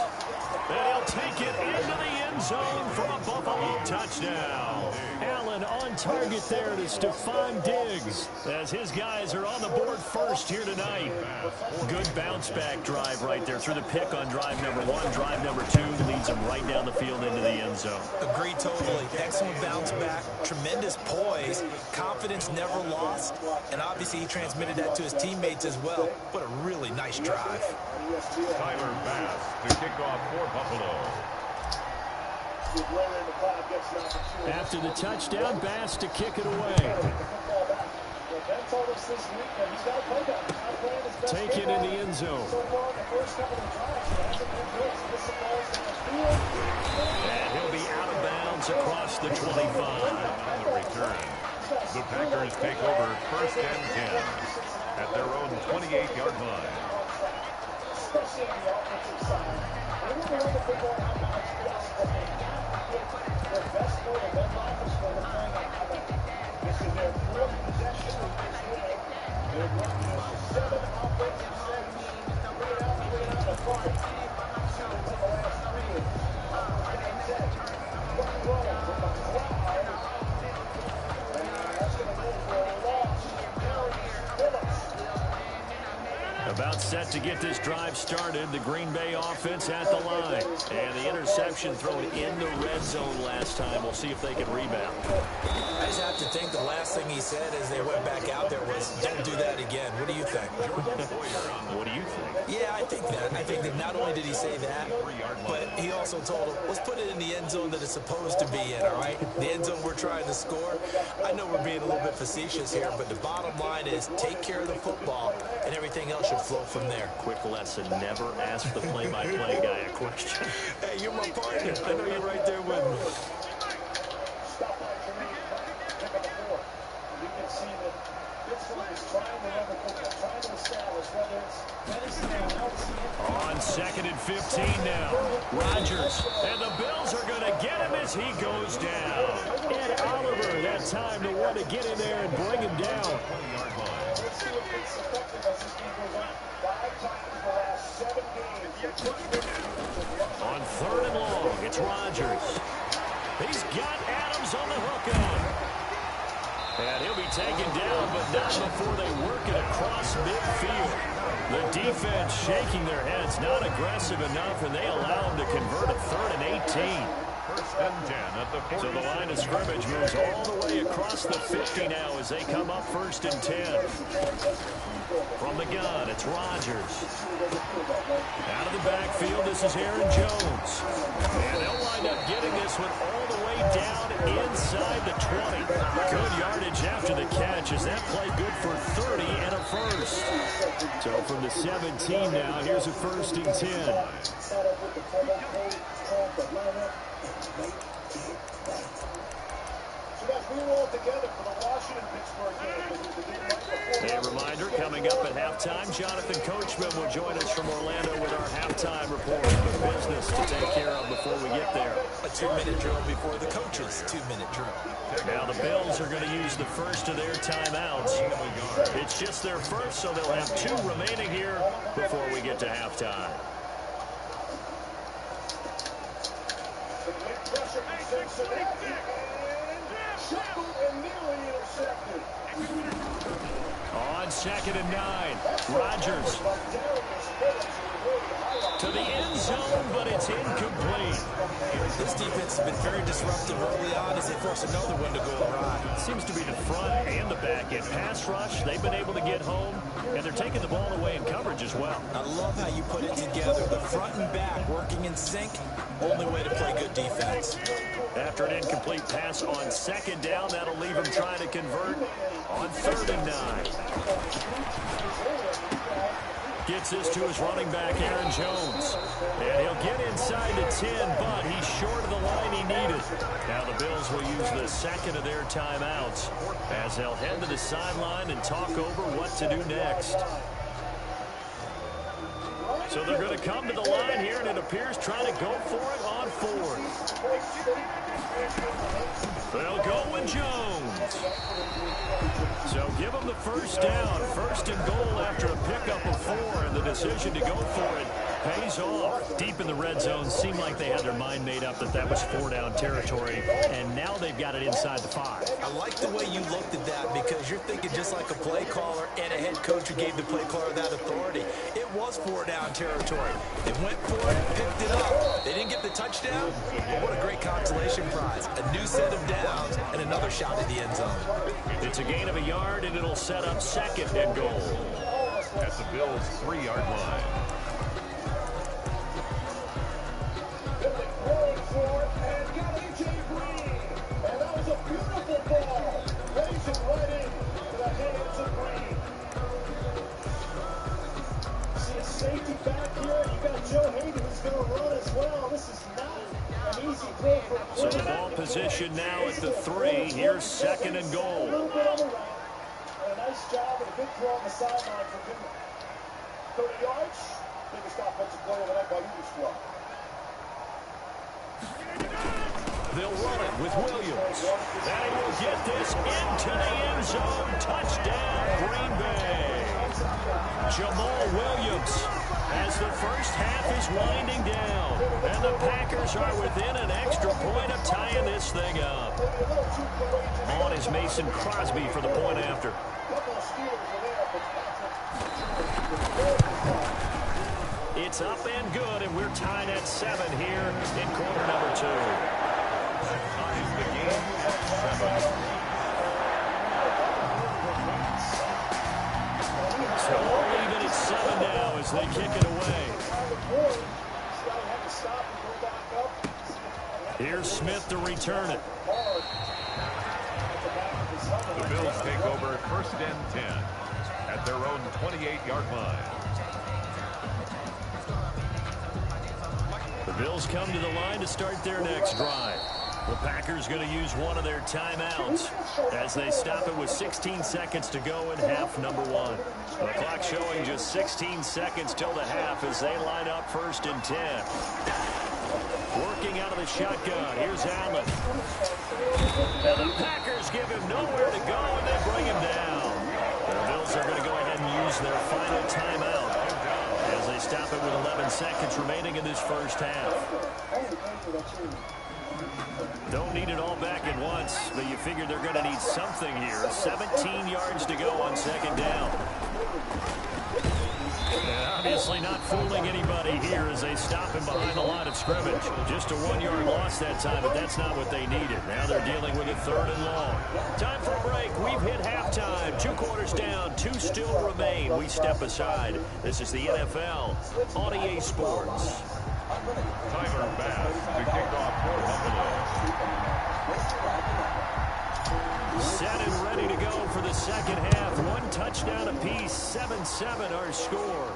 Speaker 11: And he'll take it into the end zone for a Buffalo touchdown. Allen on target there to Stephon Diggs as his guys are on the board first here tonight. Good bounce-back drive right there through the pick on drive number 1. Drive number 2 leads them right down the field into the end zone.
Speaker 13: Agree totally. Excellent bounce back. Tremendous poise. Confidence never lost. And obviously he transmitted that to his teammates as well. What a really nice drive.
Speaker 14: Tyler Bass to kick off for Buffalo.
Speaker 11: After the touchdown, Bass to kick it away. Taken in the end zone. And he'll be out of bounds across the 25.
Speaker 14: On the return, the Packers take over 1st and 10 at their own 28-yard line.
Speaker 15: Especially on the offensive side. They want to run the football out of bounds. Their best player, Ben Roethlisberger, playing at Madden. This is their fourth possession of this game. They've run just 7 offensive sets. 3 and out, 3 and out apart. Seasons in the last 3 years. First down 10. Front row from the crowd. And that's going to go for a loss. Darius Phillips.
Speaker 11: About set to get this drive started. The Green Bay offense at the line. And the interception thrown in the red zone last time. We'll see if they can rebound.
Speaker 13: I just have to think the last thing he said as they went back out there was, don't do that again. What do you think?
Speaker 11: What do you think?
Speaker 13: Yeah, I think that. I think that not only did he say that, but he also told him, let's put it in the end zone that it's supposed to be in, all right? The end zone we're trying to score. I know we're being a little bit facetious here, but the bottom line is take care of the football, and everything else should flow from there.
Speaker 11: Quick lesson, never ask the play-by-play guy a question.
Speaker 13: Hey, you're my partner. I know you're right there with me.
Speaker 15: Stop by Jermaine, pick up the board. You can see that Pittsburgh is trying to run the football, trying to establish whether it's Madison or
Speaker 11: On 2nd and 15 now. Rodgers, and the Bills are going to get him as he goes down. Ed Oliver, that time to want to get in there and bring him down.
Speaker 15: Let's see if it's effective as this game goes on. 5 times in the last 7 games.
Speaker 11: On 3rd and long, it's Rodgers. He's got Adams on the hook on. And he'll be taken down, but not before they work it across midfield. The defense shaking their heads, not aggressive enough, and they allow him to convert a 3rd and 18.
Speaker 14: First and 10 at the 40.
Speaker 11: So the line of scrimmage moves all the way across the 50 now as they come up 1st and 10. From the gun, it's Rodgers. Out of the backfield, this is Aaron Jones. And they'll wind up getting this one all the way down inside the 20. Good yardage after the catch. Is that play good for 30 and a first? So from the 17 now, here's a 1st and 10. A reminder, coming up at halftime, Jonathan Coachman will join us from Orlando with our halftime report. The business to take care of before we get there.
Speaker 13: A 2-minute drill before the coaches' 2-minute drill.
Speaker 11: Now the Bills are going to use the first of their timeouts. It's just their first, so they'll have 2 remaining here before we get to halftime. On 2nd and 9, Rodgers to the end zone, but it's incomplete.
Speaker 13: This defense has been very disruptive early on as they force another one to go awry.
Speaker 11: Seems to be the front and the back end. Pass rush, they've been able to get home, and they're taking the ball away in coverage as well.
Speaker 13: I love how you put it together. The front and back working in sync. Only way to play good defense.
Speaker 11: After an incomplete pass on 2nd down, that'll leave him trying to convert on 3rd and 9. Gets this to his running back, Aaron Jones. And he'll get inside the 10, but he's short of the line he needed. Now the Bills will use the 2nd of their timeouts as they'll head to the sideline and talk over what to do next. So they're going to come to the line here, and it appears trying to go for it on 4th. They'll go with Jones. So give them the first down. 1st and goal after a pickup of 4, and the decision to go for it pays off. Deep in the red zone, seemed like they had their mind made up that that was 4-down territory, and now they've got it inside the 5.
Speaker 13: I like the way you looked at that because you're thinking just like a play caller and a head coach who gave the play caller that authority. It was 4-down territory. They went for it, picked it up. They didn't get the touchdown. Well, what a great consolation prize. A new set of downs and another shot at the end zone.
Speaker 11: It's a gain of a yard, and it'll set up 2nd and goal.
Speaker 14: At the Bills' 3-yard line.
Speaker 15: Safety back here. You got Joe Hayden who's going to run as well. This is not an easy throw for a
Speaker 11: So the ball position now at the 3. Here's 2nd and goal.
Speaker 15: A little bit on the right. And a nice job and a good throw on the sideline for him. 30 yards. Biggest offensive play of the night by either squad.
Speaker 11: They'll run it with Williams. And he will get this into the end zone. Touchdown, Green Bay. Jamal Williams, as the first half is winding down. And the Packers are within an extra point of tying this thing up. On is Mason Crosby for the point after. It's up and good, and we're tied at 7 here in quarter number 2.
Speaker 14: Ties the game at 7.
Speaker 11: So we're even at 7 now as they kick it away. Here's Smith to return it.
Speaker 14: The Bills take over 1st and 10 at their own 28-yard line.
Speaker 11: The Bills come to the line to start their next drive. The Packers going to use one of their timeouts as they stop it with 16 seconds to go in half number 1. The clock showing just 16 seconds till the half as they line up 1st and 10. Working out of the shotgun. Here's Allen. And the Packers give him nowhere to go, and they bring him down. The Bills are going to go ahead and use their final timeout as they stop it with 11 seconds remaining in this first half. Don't need it all back at once, but you figure they're going to need something here. 17 yards to go on 2nd down. And obviously not fooling anybody here as they stop him behind the line of scrimmage. Just a 1-yard loss that time, but that's not what they needed. Now they're dealing with a 3rd and long. Time for a break. We've hit halftime. 2 quarters down. 2 still remain. We step aside. This is the NFL on EA Sports.
Speaker 14: Tyler Bass to kick off for Buffalo.
Speaker 11: Set and ready to go for the second half. 1 touchdown apiece. 7-7 our score.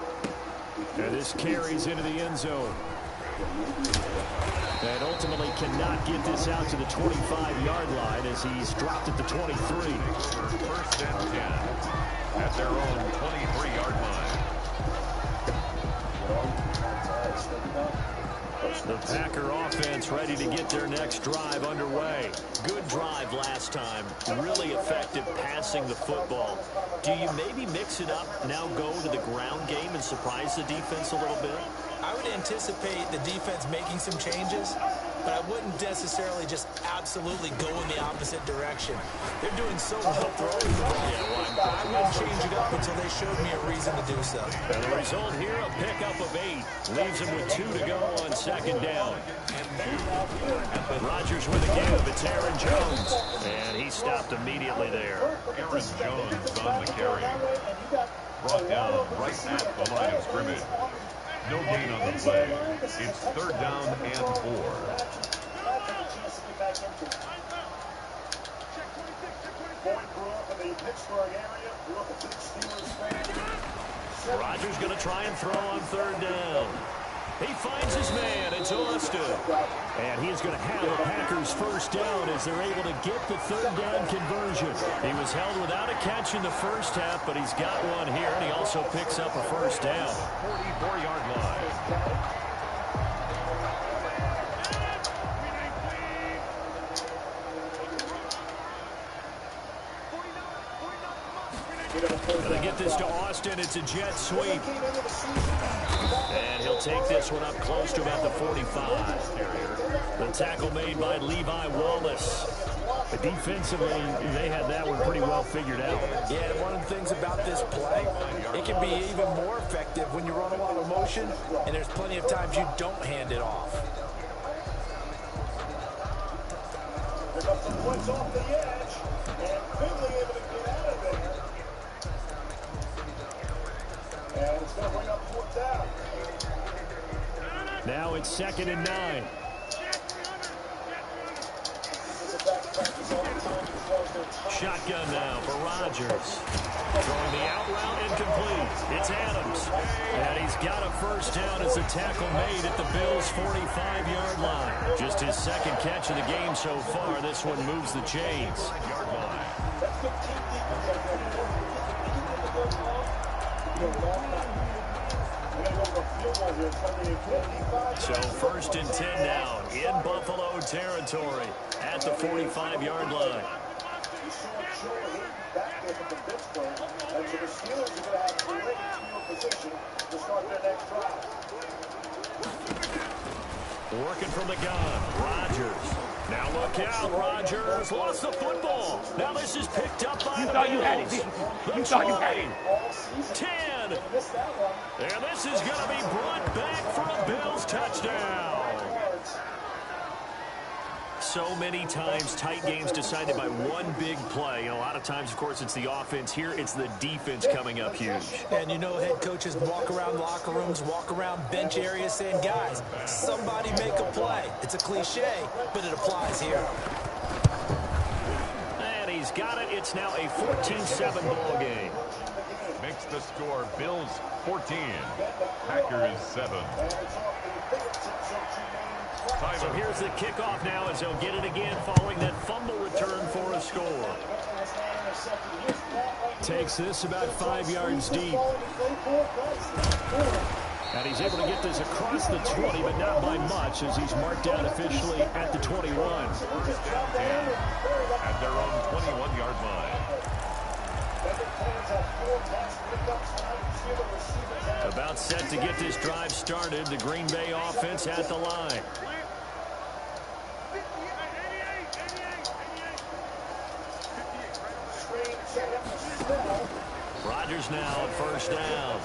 Speaker 11: And this carries into the end zone. And ultimately cannot get this out to the 25-yard line as he's dropped at the 23.
Speaker 14: 1st and 10 at their own 23-yard line.
Speaker 11: The Packer offense ready to get their next drive underway. Good drive last time. Really effective passing the football. Do you maybe mix it up, now go to the ground game and surprise the defense a little bit?
Speaker 13: I would anticipate the defense making some changes, but I wouldn't necessarily just absolutely go in the opposite direction. They're doing so well throwing the ball. But I wouldn't change it up until they showed me a reason to do so.
Speaker 11: And the result here, a pickup of 8. Leaves them with 2 to go on 2nd down. Rodgers with a give. It's Aaron Jones. And he stopped immediately there.
Speaker 14: Aaron Jones on the carry. Brought down right at the line of scrimmage. No gain on the play. It's 3rd down and 4.
Speaker 11: Rodgers going to try and throw on 3rd down. He finds his man. It's Austin. And he is going to have a Packers 1st down as they're able to get the 3rd down conversion. He was held without a catch in the first half, but he's got one here, and he also picks up a 1st down.
Speaker 14: 44-yard line.
Speaker 11: Going to get this to Austin. It's a jet sweep. And he'll take this one up close to about the 45. The tackle made by Levi Wallace. But defensively, they had that one pretty well figured out.
Speaker 13: Yeah, one of the things about this play, it can be even more effective when you run a lot of motion, and there's plenty of times you don't hand it off.
Speaker 15: Pick up some points off the edge, and Finley able to get out of there. And it's going to bring up 4th down.
Speaker 11: Now it's 2nd and 9. Shotgun now for Rodgers. Throwing the out route incomplete. It's Adams. And he's got a 1st down as a tackle made at the Bills' 45-yard line. Just his 2nd catch of the game so far. This one moves the chains. So 1st and 10 now in Buffalo territory at the 45-yard line.
Speaker 15: And so the Steelers are going to have great field position to start their next drive.
Speaker 11: Working from the gun, Rodgers. Now look out, Rodgers lost the football. Now this is picked up by the Bills. You thought you had it. 10. And this is going to be brought back for a Bills touchdown. So many times tight games decided by one big play. And a lot of times, of course, it's the offense. Here, it's the defense coming up huge.
Speaker 13: And you know head coaches walk around locker rooms, walk around bench areas saying, guys, somebody make a play. It's a cliche, but it applies here.
Speaker 11: And he's got it. It's now a 14-7 ball game.
Speaker 14: Makes the score Bills 14, Packers 7.
Speaker 11: So here's the kickoff now as they'll get it again following that fumble return for a score. Takes this about 5 yards deep. And he's able to get this across the 20, but not by much as he's marked down officially at the 21.
Speaker 14: First down 10 at their own 21-yard line.
Speaker 11: About set to get this drive started. The Green Bay offense at the line. Rodgers now at 1st down.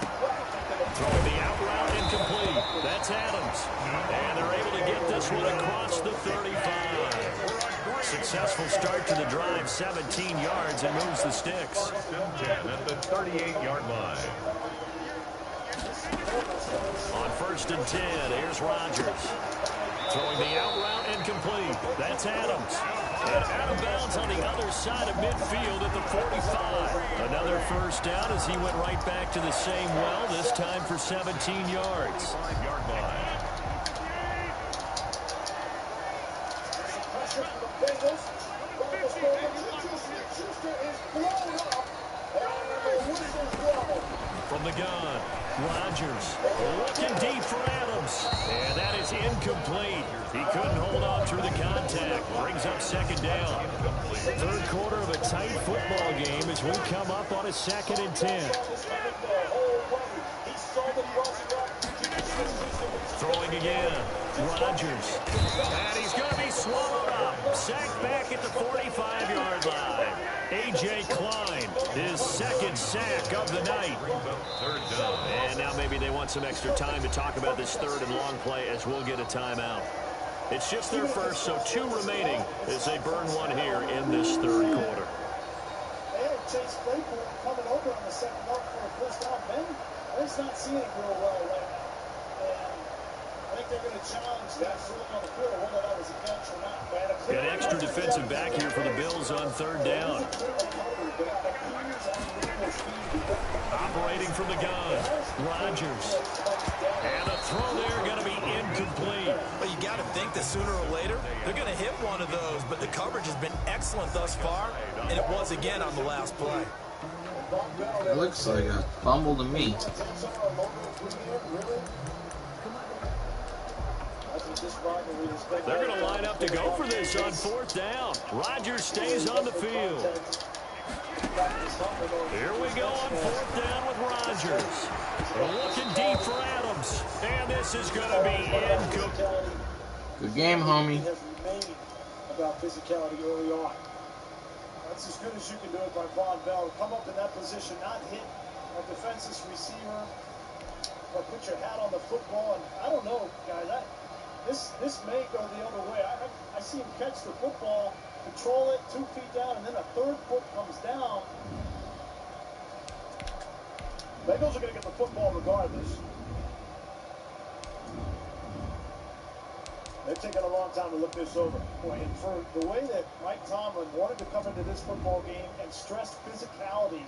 Speaker 11: Throwing the out route incomplete. That's Adams. And they're able to get this one across the 35. Successful start to the drive, 17 yards, and moves the sticks.
Speaker 14: 10 at the 38-yard line.
Speaker 11: On 1st and 10, here's Rodgers. Throwing the out route incomplete. That's Adams. And out of bounds on the other side of midfield at the 45. Another 1st down as he went right back to the same well, this time for 17 yards.
Speaker 14: 5-yard line.
Speaker 11: From the gun, Rodgers looking deep for Adams. And that is incomplete. He couldn't hold on through the contact. Brings up 2nd down. 3rd quarter of a tight football game as we come up on a 2nd and 10. Throwing again, Rodgers. And he's going to be swallowed up. Sacked back at the 45-yard line. A.J. Klein, his 2nd sack of the night.
Speaker 14: 3rd down.
Speaker 11: And now maybe they want some extra time to talk about this 3rd and long play as we'll get a timeout. It's just their first, so 2 remaining as they burn one here in this 3rd quarter.
Speaker 15: Chase Claypool coming over on the 2nd mark for a 1st down. Ben's not seeing it real well right now. And I think they're going to challenge that ruling on the field, whether that was a catch or not.
Speaker 11: An extra defensive back here for the Bills on 3rd down. Operating from the gun, Rodgers. And a throw there going to be incomplete.
Speaker 13: Well, you got to think that sooner or later, they're going to hit one of those, but the coverage has been excellent thus far, and it was again on the last play.
Speaker 12: It looks like a fumble to me.
Speaker 11: They're going to line up to go for this on 4th down. Rodgers stays on the field. Here we go on 4th down with Rodgers. Looking deep for Adams. And this is going to be incomplete.
Speaker 12: Good game, homie.
Speaker 15: About physicality early on. That's as good as you can do it by Von Bell. Come up in that position, not hit a defensive receiver, but put your hat on the football. And I don't know, guys. This may go the other way. I see him catch the football, control it, 2 feet down, and then a 3rd foot comes down. Bengals are going to get the football regardless. They've taken a long time to look this over. Boy, and for the way that Mike Tomlin wanted to come into this football game and stressed physicality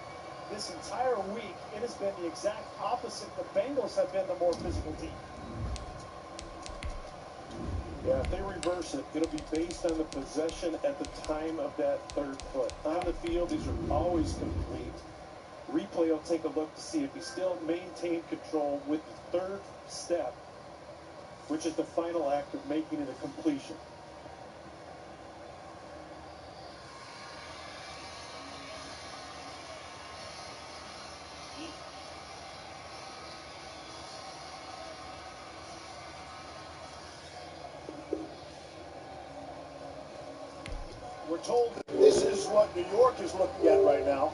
Speaker 15: this entire week, it has been the exact opposite. The Bengals have been the more physical team.
Speaker 10: Yeah, if they reverse it, it'll be based on the possession at the time of that 3rd foot. On the field, these are always complete.
Speaker 15: Replay will take a look to see if he still maintained control with the third step, which is the final act of making it a completion.
Speaker 2: We're told that this is what New York is looking at right now.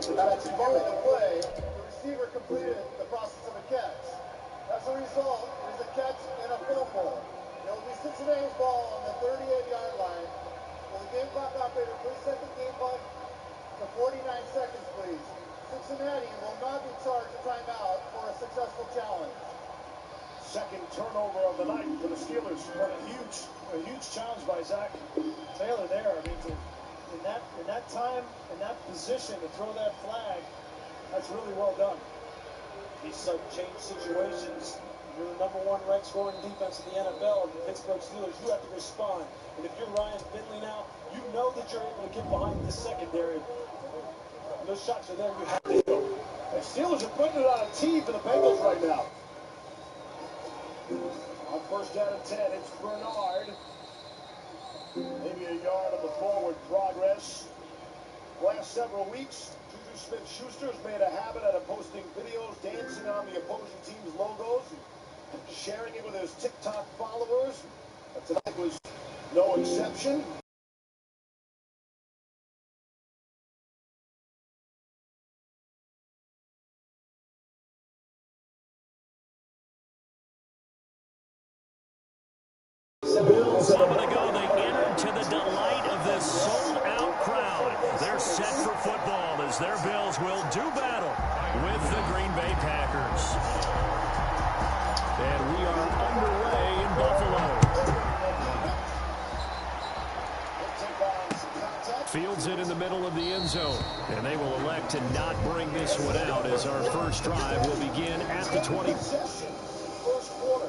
Speaker 15: That's following the play, the receiver completed the process of a catch. As a result, it is a catch and a fumble. It will be Cincinnati's ball on the 38-yard line. Will the game clock operator please set the game clock to 49 seconds, please? Cincinnati will not be charged a timeout for a successful challenge.
Speaker 2: Second turnover of the night for the Steelers.
Speaker 15: What a huge challenge by Zach Taylor there. I mean, in that time, in that position to throw that flag, that's really well done. These sudden change situations, you're the #1 ranked scoring defense in the NFL, and the Pittsburgh Steelers, you have to respond. And if you're Ryan Finley now, you know that you're able to get behind this secondary. When those shots are there, you have to go.
Speaker 2: The Steelers are putting it on a tee for the Bengals right now. On first down and 10, it's Bernard. Maybe a yard of the forward progress. Last several weeks, Juju Smith-Schuster's made a habit out of posting videos dancing on the opposing team's logos and sharing it with his TikTok followers. But tonight was no exception.
Speaker 11: A moment ago, they entered to the delight of this sold-out crowd. They're set for football as their Bills will do battle with the Green Bay Packers. And we are underway in Buffalo. Fields it in the middle of the end zone. And they will elect to not bring this one out as our first drive will begin at the 20.
Speaker 2: First quarter.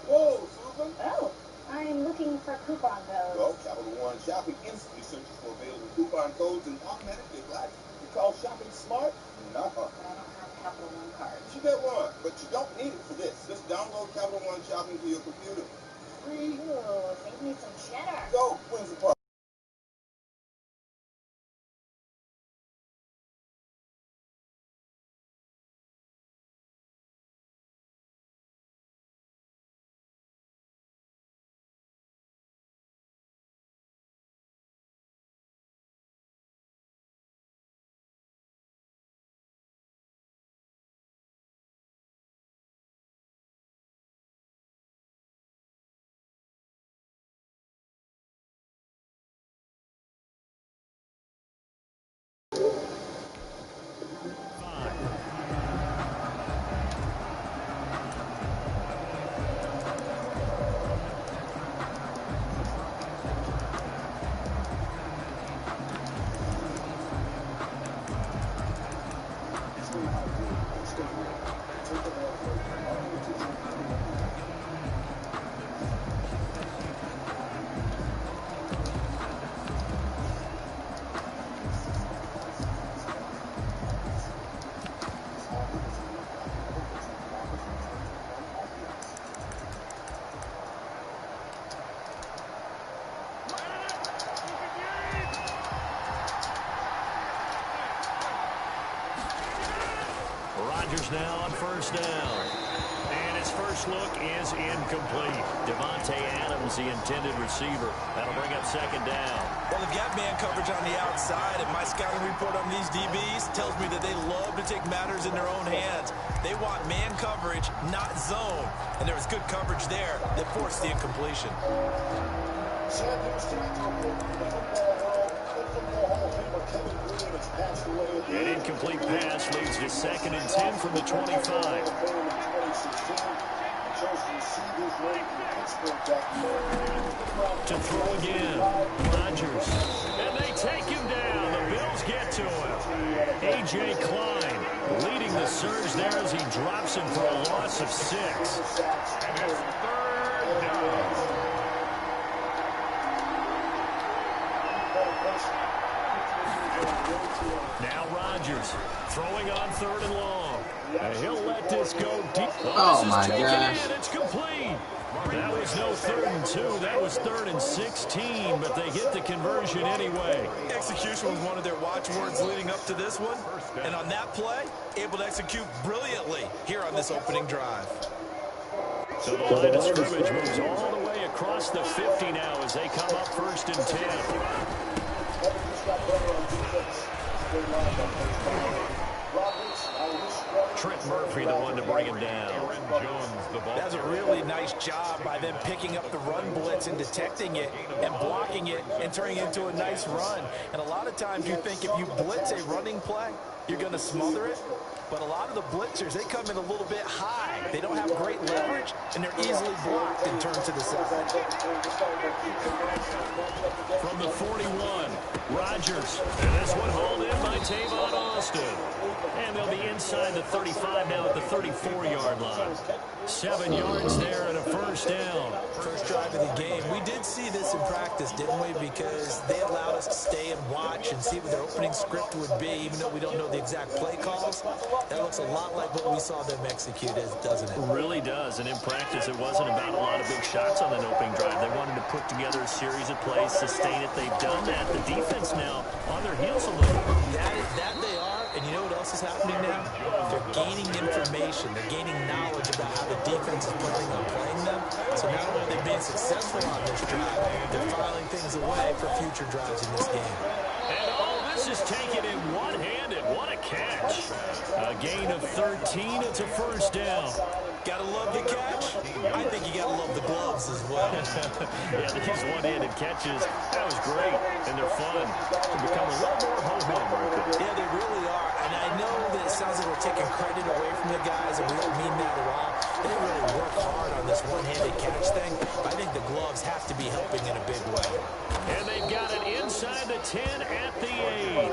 Speaker 16: Whoa, Susan.
Speaker 4: Oh, I'm looking for coupon codes.
Speaker 16: Well, Capital One Shopping instantly searches for available coupon codes and automatically applies. You call shopping smart? No.
Speaker 4: But I don't have a Capital One card.
Speaker 16: You get one, but you don't need it for this. Just download Capital One Shopping to your computer. Free.
Speaker 4: Ooh, save me some cheddar.
Speaker 16: So, when's the part?
Speaker 11: Rodgers now on first down. And his first look is incomplete. Devontae Adams, the intended receiver. That'll bring up second down.
Speaker 13: Well, they've got man coverage on the outside, and my scouting report on these DBs tells me that they love to take matters in their own hands. They want man coverage, not zone. And there was good coverage there that forced the incompletion.
Speaker 11: An incomplete pass leads to 2nd and 10 from the 25. To throw again, Rodgers. And they take him down. The Bills get to him. A.J. Klein leading the surge there as he drops him for a loss of 6.
Speaker 14: And it's 3rd down.
Speaker 11: Now Rodgers throwing on 3rd and long. And he'll let this go deep.
Speaker 12: Oh my gosh.
Speaker 11: It's complete. That was no 3rd and 2. That was 3rd and 16, but they get the conversion anyway.
Speaker 13: Execution was one of their watchwords leading up to this one. And on that play, able to execute brilliantly here on this opening drive.
Speaker 11: So the line of scrimmage moves all the way across the 50 now as they come up 1st and 10. Trent Murphy, the one to bring him down.
Speaker 13: That's a really nice job by them picking up the run blitz and detecting it and blocking it and turning it into a nice run. And a lot of times you think if you blitz a running play, you're going to smother it. But a lot of the blitzers, they come in a little bit high. They don't have great leverage, and they're easily blocked and turned to the side.
Speaker 11: From the 41, Rodgers. And this one hauled in by Tavon Austin. And they'll be inside the 35 now at the 34-yard line. 7 yards there and a 1st down.
Speaker 13: First drive of the game. We did see this in practice, didn't we? Because they allowed us to stay and watch and see what their opening script would be, even though we don't know the exact play calls. That looks a lot like what we saw them execute, doesn't it?
Speaker 11: It really does. And in practice, it wasn't about a lot of big shots on that opening drive. They wanted to put together a series of plays, sustain it. They've done that. The defense now on their heels a little.
Speaker 13: That they are. And you know what else is happening now? They're gaining information. They're gaining knowledge about how the defense is planning on playing them. So not only are they being successful on this drive, they're filing things away for future drives in this game.
Speaker 11: And all this is taken in one-handed. What a catch. A gain of 13. It's a 1st down.
Speaker 13: Gotta love the catch. I think you gotta love the gloves as well.
Speaker 11: Yeah, these one-handed catches, that was great. And they're fun to become a little more ho-hum.
Speaker 13: Yeah, they really are. And I know that it sounds like we're taking credit away from the guys, and we don't mean that at all. They really work hard on this one-handed catch thing. I think the gloves have to be helping in a big way.
Speaker 11: And they've got it inside the 10 at the 8.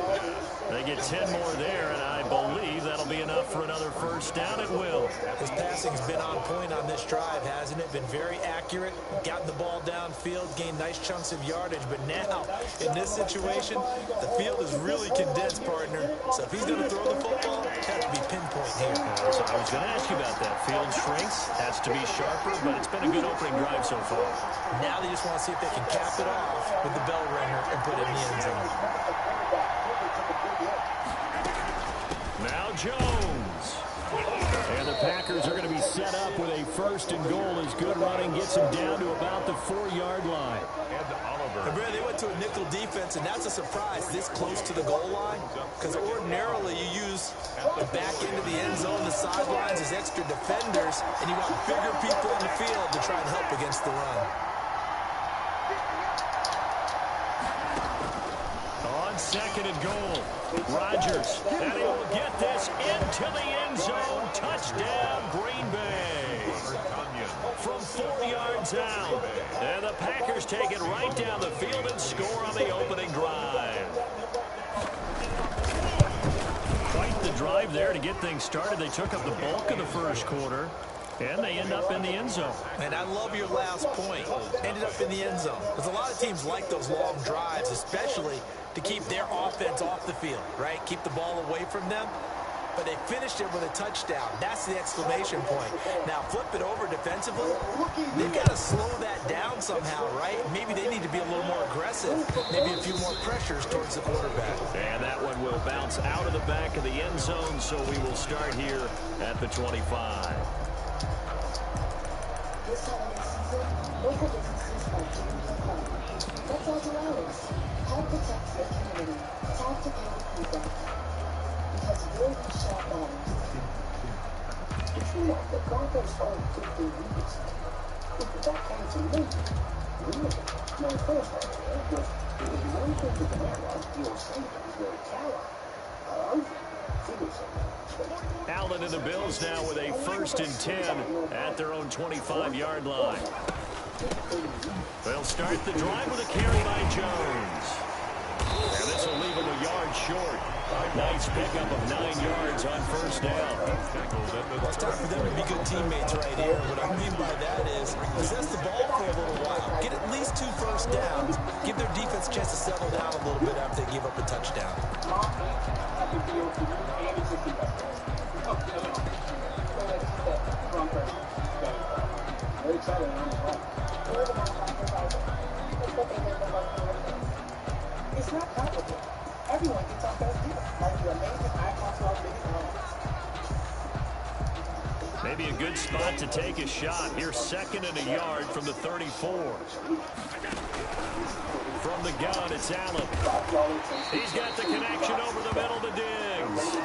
Speaker 11: They get 10 more there, and I believe that'll be enough for another 1st down at will.
Speaker 13: His passing's been on point on this drive, hasn't it? Been very accurate, gotten the ball downfield, gained nice chunks of yardage. But now, in this situation, the field is really condensed, partner. So if he's going to throw the football, it has to be pinpoint here.
Speaker 11: So I was going to ask you about that. Field shrinks, has to be sharper, but it's been a good opening drive so far.
Speaker 13: Now they just want to see if they can cap it off with the bell ringer and put it in the end zone.
Speaker 11: Now Jones. And the Packers are going to be set up with a 1st and goal as good running gets them down to about the 4-yard line.
Speaker 13: And Brad, they went to a nickel defense, and that's a surprise this close to the goal line, because ordinarily you use the back end of the end zone, the sidelines as extra defenders, and you want bigger people on the field to try and help against the run.
Speaker 11: On 2nd and goal, Rodgers, and he will get this into the end zone. Touchdown, Green Bay. From 4 yards out. And the Packers take it right down the field and score on the opening drive. Quite the drive there to get things started. They took up the bulk of the 1st quarter. And they end up in the end zone.
Speaker 13: And I love your last point. Ended up in the end zone. Because a lot of teams like those long drives, especially to keep their offense off the field, right? Keep the ball away from them. But they finished it with a touchdown. That's the exclamation point. Now, flip it over defensively. They've got to slow that down somehow, right? Maybe they need to be a little more aggressive. Maybe a few more pressures towards the quarterback.
Speaker 11: And that one will bounce out of the back of the end zone, so we will start here at the 25.
Speaker 4: This holiday season, local businesses are doing their part. That's our allowance. Help protect the community. Talk to public feedback. Because where we shop matters. Did you know that Broncos own 50 units? That came to me. Really? My first idea was it was one thing to demand on your savings were tower.
Speaker 11: Allen and the Bills now with a 1st and 10 at their own 25-yard line. They'll start the drive with a carry by Jones. And this will leave him a yard short. Nice pickup of 9 yards on 1st down.
Speaker 13: Well, it's time for them to be good teammates right here. What I mean by that is possess the ball for a little while. Get at least 2 first downs. Give their defense a chance to settle down a little bit after they give up a touchdown.
Speaker 4: It's not complicated. Everyone gets on best defense, like the amazing icons of big.
Speaker 11: Maybe a good spot to take a shot. Here's 2nd and a yard from the 34. From the gun, it's Allen. He's got the connection over the middle to Diggs.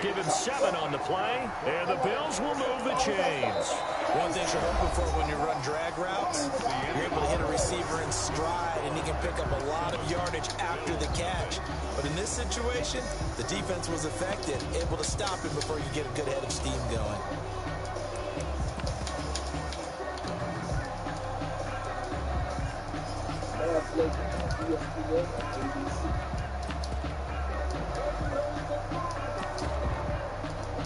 Speaker 11: Give him 7 on the play, and the Bills will move the chains.
Speaker 13: One thing you're hoping for when you run drag routes, you're able to hit a receiver in stride, and he can pick up a lot of yardage after the catch. But in this situation, the defense was effective, able to stop him before you get a good head of steam going.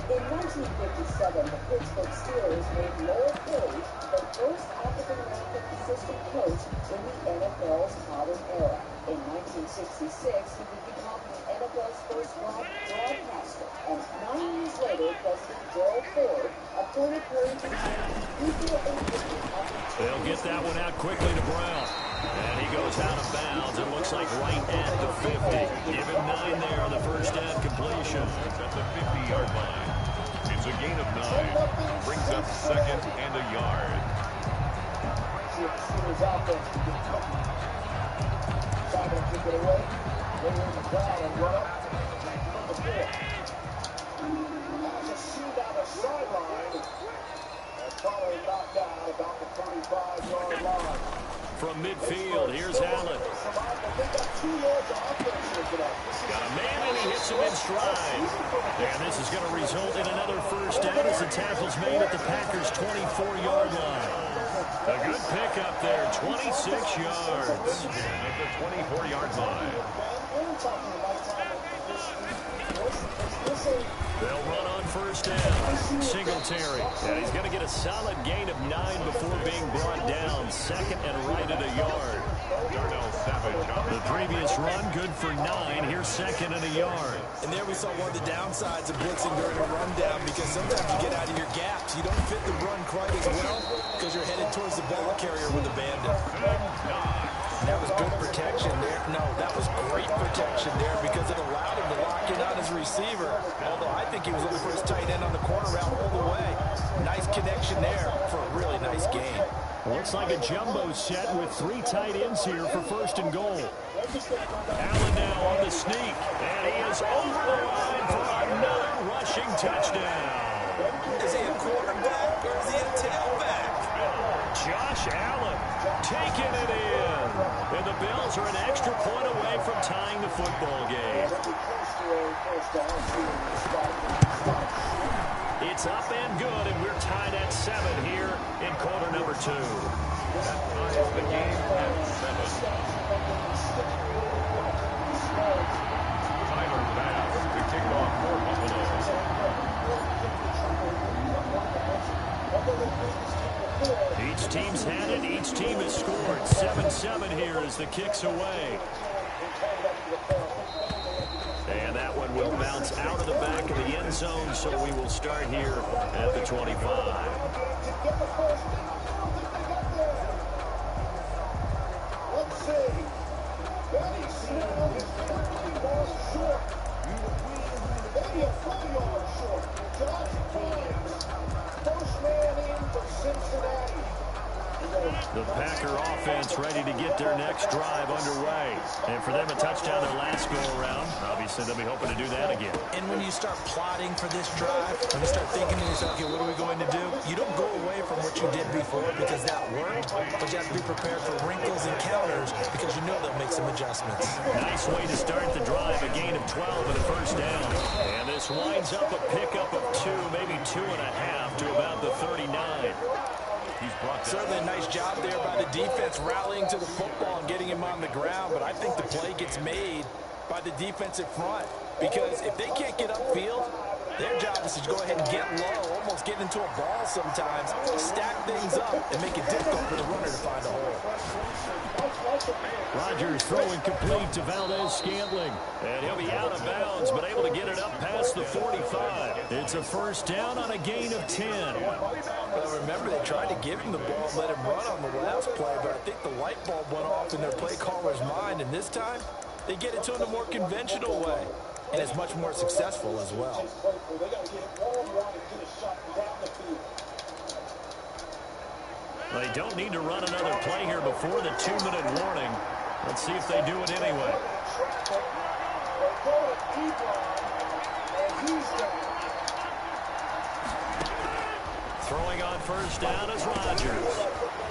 Speaker 4: In 1957, the Pittsburgh Steelers made Lowell Page the first African-American assistant coach in the NFL's modern era. In 1966, he would become the NFL's first black broadcaster. And 9 years later, President Gerald Ford appointed Perry to equal and different opportunities.
Speaker 11: They'll get that one out quickly to Brown. And he goes out of bounds. It looks like right at the 50. Give him 9 there on the first down completion.
Speaker 14: At the 50-yard line. It's a gain of 9. Brings up 2nd and a yard.
Speaker 11: From midfield, here's Allen. Got a man and he hits him in stride. And this is going to result in another first down as the tackle's made at the Packers' 24-yard line. A good pickup there, 26 yards.
Speaker 14: At the 24-yard line.
Speaker 11: They'll run on first down. Singletary. And he's going to get a solid gain of 9 before being brought down. 2nd and right at a yard. The previous run, good for 9. Here's 2nd and a yard.
Speaker 13: And there we saw one of the downsides of blitzing during a rundown, because sometimes you get out of your gaps. You don't fit the run quite as well because you're headed towards the ball carrier with a bandit. And that was good protection there. No, that was great protection there because it allowed him to lock in on his receiver. Although I think he was looking for his tight end on the corner route all the way. Nice connection there for a really nice gain.
Speaker 11: Looks like a jumbo set with 3 tight ends here for 1st and goal. Allen now on the sneak, and he is over the line for another rushing touchdown.
Speaker 13: Is he a quarterback or is he a tailback?
Speaker 11: Josh Allen taking it in. And the Bills are an extra point away from tying the football game. It's up and good, and we're tied at 7 here in quarter number 2.
Speaker 14: That ties the game at 7. Tyler Bass to kick off for Buffalo.
Speaker 11: Each team's had it. Each team has scored. 7-7 here as the kick's away. And that one will bounce out of the back of the end zone, so we will start here at the 25. The Packer offense offense ready to get their next drive underway. And for them, a touchdown their last go-around. Obviously, they'll be hoping to do that again.
Speaker 13: And when you start plotting for this drive, when you start thinking to yourself, okay, what are we going to do? You don't go away from what you did before because that worked, but you have to be prepared for wrinkles and counters because you know they'll make some adjustments.
Speaker 11: Nice way to start the drive, a gain of 12 and a first down. And this winds up a pickup of 2, maybe 2.5 to about the 39.
Speaker 13: Certainly a nice job there by the defense rallying to the football and getting him on the ground, but I think the play gets made by the defensive front because if they can't get upfield, their job is to go ahead and get low, almost get into a ball sometimes, stack things up, and make it difficult for the runner to find a hole.
Speaker 11: Rodgers throwing complete to Valdez-Scantling. And he'll be out of bounds, but able to get it up past the 45. It's a first down on a gain of 10.
Speaker 13: Well, remember, they tried to give him the ball and let him run on the last play, but I think the light bulb went off in their play caller's mind, and this time, they get it to him the more conventional way. And it's much more successful as well.
Speaker 11: Well, they don't need to run another play here before the 2-minute warning. Let's see if they do it anyway. Throwing on first down is Rodgers.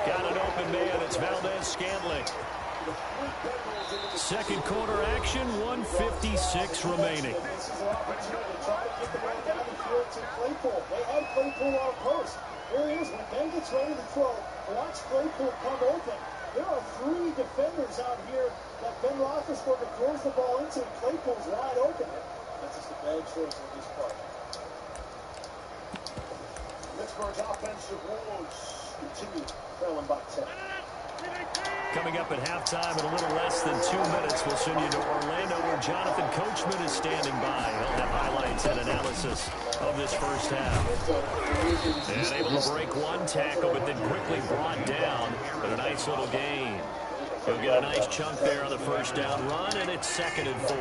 Speaker 11: Got an open man. It's Valdez-Scantling. Second quarter action, 1:56 remaining.
Speaker 15: They had Claypool on post. Here he is. When Ben gets ready to throw, watch Claypool come open. There are 3 defenders out here that Ben Roethlisberger throws the ball into, and Claypool's wide open. That's just a bad choice on his part. Pittsburgh's offensive woes continue trailing by 10.
Speaker 11: Coming up at halftime in a little less than 2 minutes, we'll send you to Orlando where Jonathan Coachman is standing by. He'll have highlights and analysis of this first half. And able to break one tackle, but then quickly brought down with a nice little gain. He'll get a nice chunk there on the first down run, and it's 2nd and 4.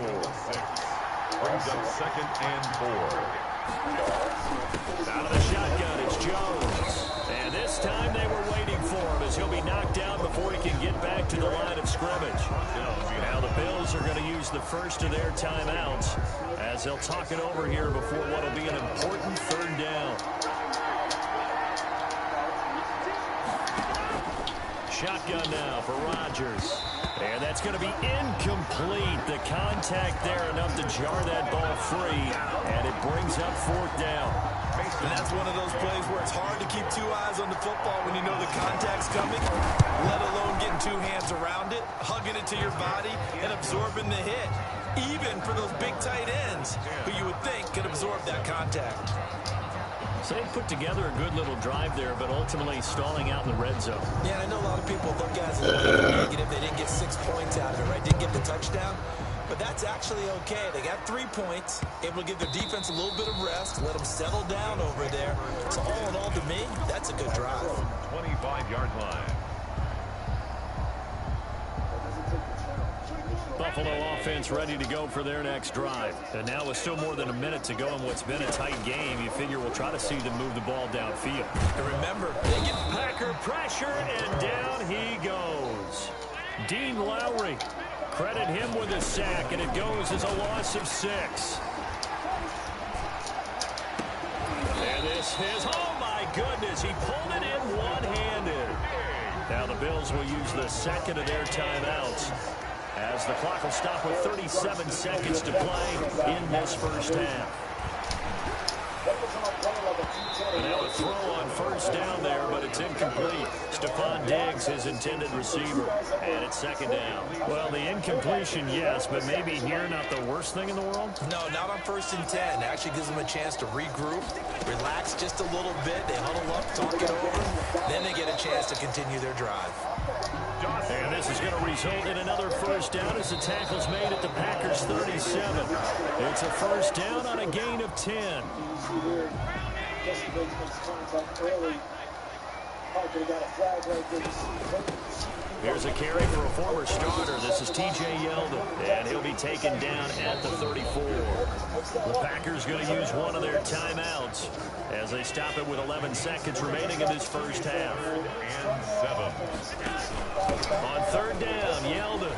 Speaker 14: Brings up 2nd and 4.
Speaker 11: Out of the shotgun, it's Jones. And this time they were waiting for him as he'll be knocked down before he can get back to the line of scrimmage. Now the Bills are going to use the first of their timeouts as they'll talk it over here before what will be an important 3rd down. Shotgun now for Rodgers. And that's going to be incomplete. The contact there enough to jar that ball free. And it brings up 4th down.
Speaker 13: And that's one of those plays where it's hard to keep 2 eyes on the football when you know the contact's coming, let alone getting 2 hands around it, hugging it to your body, and absorbing the hit. Even for those big tight ends who you would think could absorb that contact.
Speaker 11: So they put together a good little drive there, but ultimately stalling out in the red zone.
Speaker 13: Yeah, I know a lot of people look at it as a little bit negative. They didn't get 6 points out of it, right? Didn't get the touchdown. But that's actually okay. They got 3 points, able to give their defense a little bit of rest, let them settle down over there. So all in all, to me, that's a good drive.
Speaker 14: 25-yard line.
Speaker 11: Buffalo offense ready to go for their next drive. And now with still more than a minute to go in what's been a tight game, you figure we'll try to see them move the ball downfield.
Speaker 13: And remember, they get
Speaker 11: Packer pressure, and down he goes. Dean Lowry. Credit him with a sack, and it goes as a loss of 6. And this is, oh my goodness, he pulled it in one-handed. Now the Bills will use the 2nd of their timeouts as the clock will stop with 37 seconds to play in this first half. And now a throw on first down there, but it's incomplete. Stephon Diggs, his intended receiver, and it's 2nd down. Well, the incompletion, yes, but maybe here not the worst thing in the world?
Speaker 13: No, not on 1st and 10. It actually gives them a chance to regroup, relax just a little bit. They huddle up, talk it over. Then they get a chance to continue their drive.
Speaker 11: And this is going to result in another first down as the tackle's made at the Packers' 37. It's a first down on a gain of 10.
Speaker 15: Jesse Bates makes contact early. Parker got a flag right there. You see
Speaker 11: Here's a carry for a former starter. This is T.J. Yeldon, and he'll be taken down at the 34. The Packers going to use one of their timeouts as they stop it with 11 seconds remaining in this first half.
Speaker 14: And 7.
Speaker 11: On third down, Yeldon.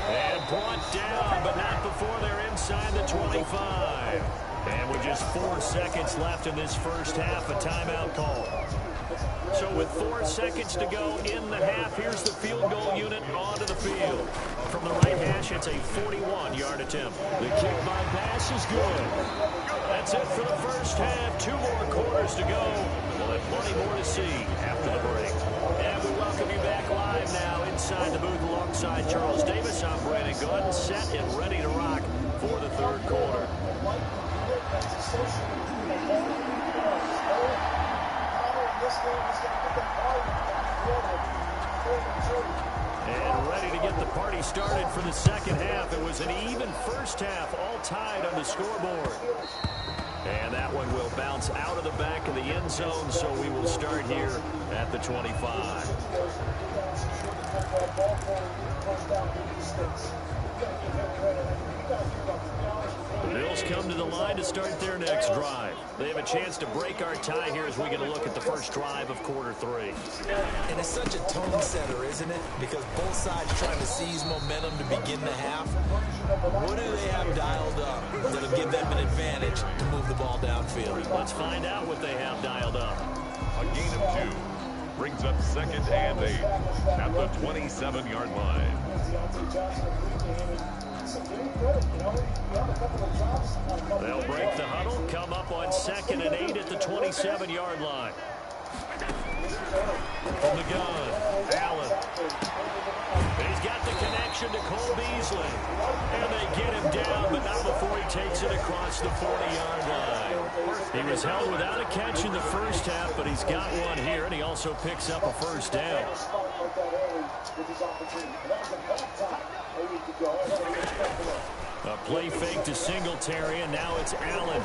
Speaker 11: And brought down, but not before they're inside the 25. And with just 4 seconds left in this first half, a timeout call. So with 4 seconds to go in the half, here's the field goal unit onto the field. From the right hash, it's a 41-yard attempt. The kick by pass is good. That's it for the first half. 2 more quarters to go. We'll have plenty more to see after the break. And we welcome you back live now inside the booth alongside Charles Davis. I'm Brandon Gordon, set and ready to rock for the third quarter. And ready to get the party started for the second half. It was an even first half, all tied on the scoreboard. And that one will bounce out of the back of the end zone, so we will start here at the 25. The Bills come to the line to start their next drive. They have a chance to break our tie here as we get a look at the first drive of quarter 3.
Speaker 13: And it's such a tone setter, isn't it? Because both sides trying to seize momentum to begin the half. What do they have dialed up that'll give them an advantage to move the ball downfield?
Speaker 11: Let's find out what they have dialed up.
Speaker 14: A gain of 2 brings up 2nd and 8 at the 27-yard line.
Speaker 11: They'll break the huddle, come up on 2nd and 8 at the 27-yard line. From the gun, Allen. He's got the connection to Cole Beasley. And they get him down, but not before he takes it across the 40-yard line. He was held without a catch in the first half, but he's got one here, and he also picks up a first down. A play fake to Singletary, and now it's Allen.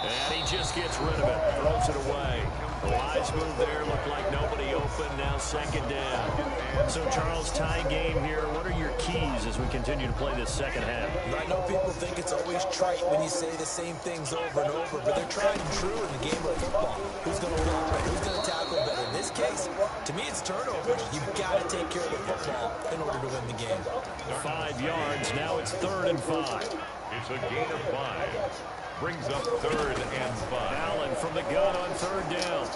Speaker 11: And he just gets rid of it, throws it away. A wise move there, looked like nobody open, now 2nd down. So, Charles, tie game here. What are your keys as we continue to play this second half?
Speaker 13: I know people think it's always trite when you say the same things over and over, but they're tried and true in the game of football. Who's going to block better? Who's going to tackle better? In this case, to me, it's turnovers. You've got to take care of the football in order to win the game.
Speaker 11: 5 yards, now it's 3rd and 5.
Speaker 14: It's a gain of 5. Brings up 3rd and 5.
Speaker 11: Allen from the gun on 3rd down.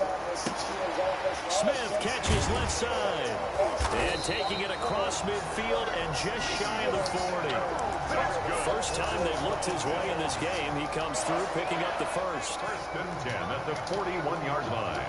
Speaker 11: Smith catches left side. And taking it across midfield and just shy of the 40. First time they've looked his way in this game. He comes through picking up the first.
Speaker 14: 1st and 10 at the 41-yard line.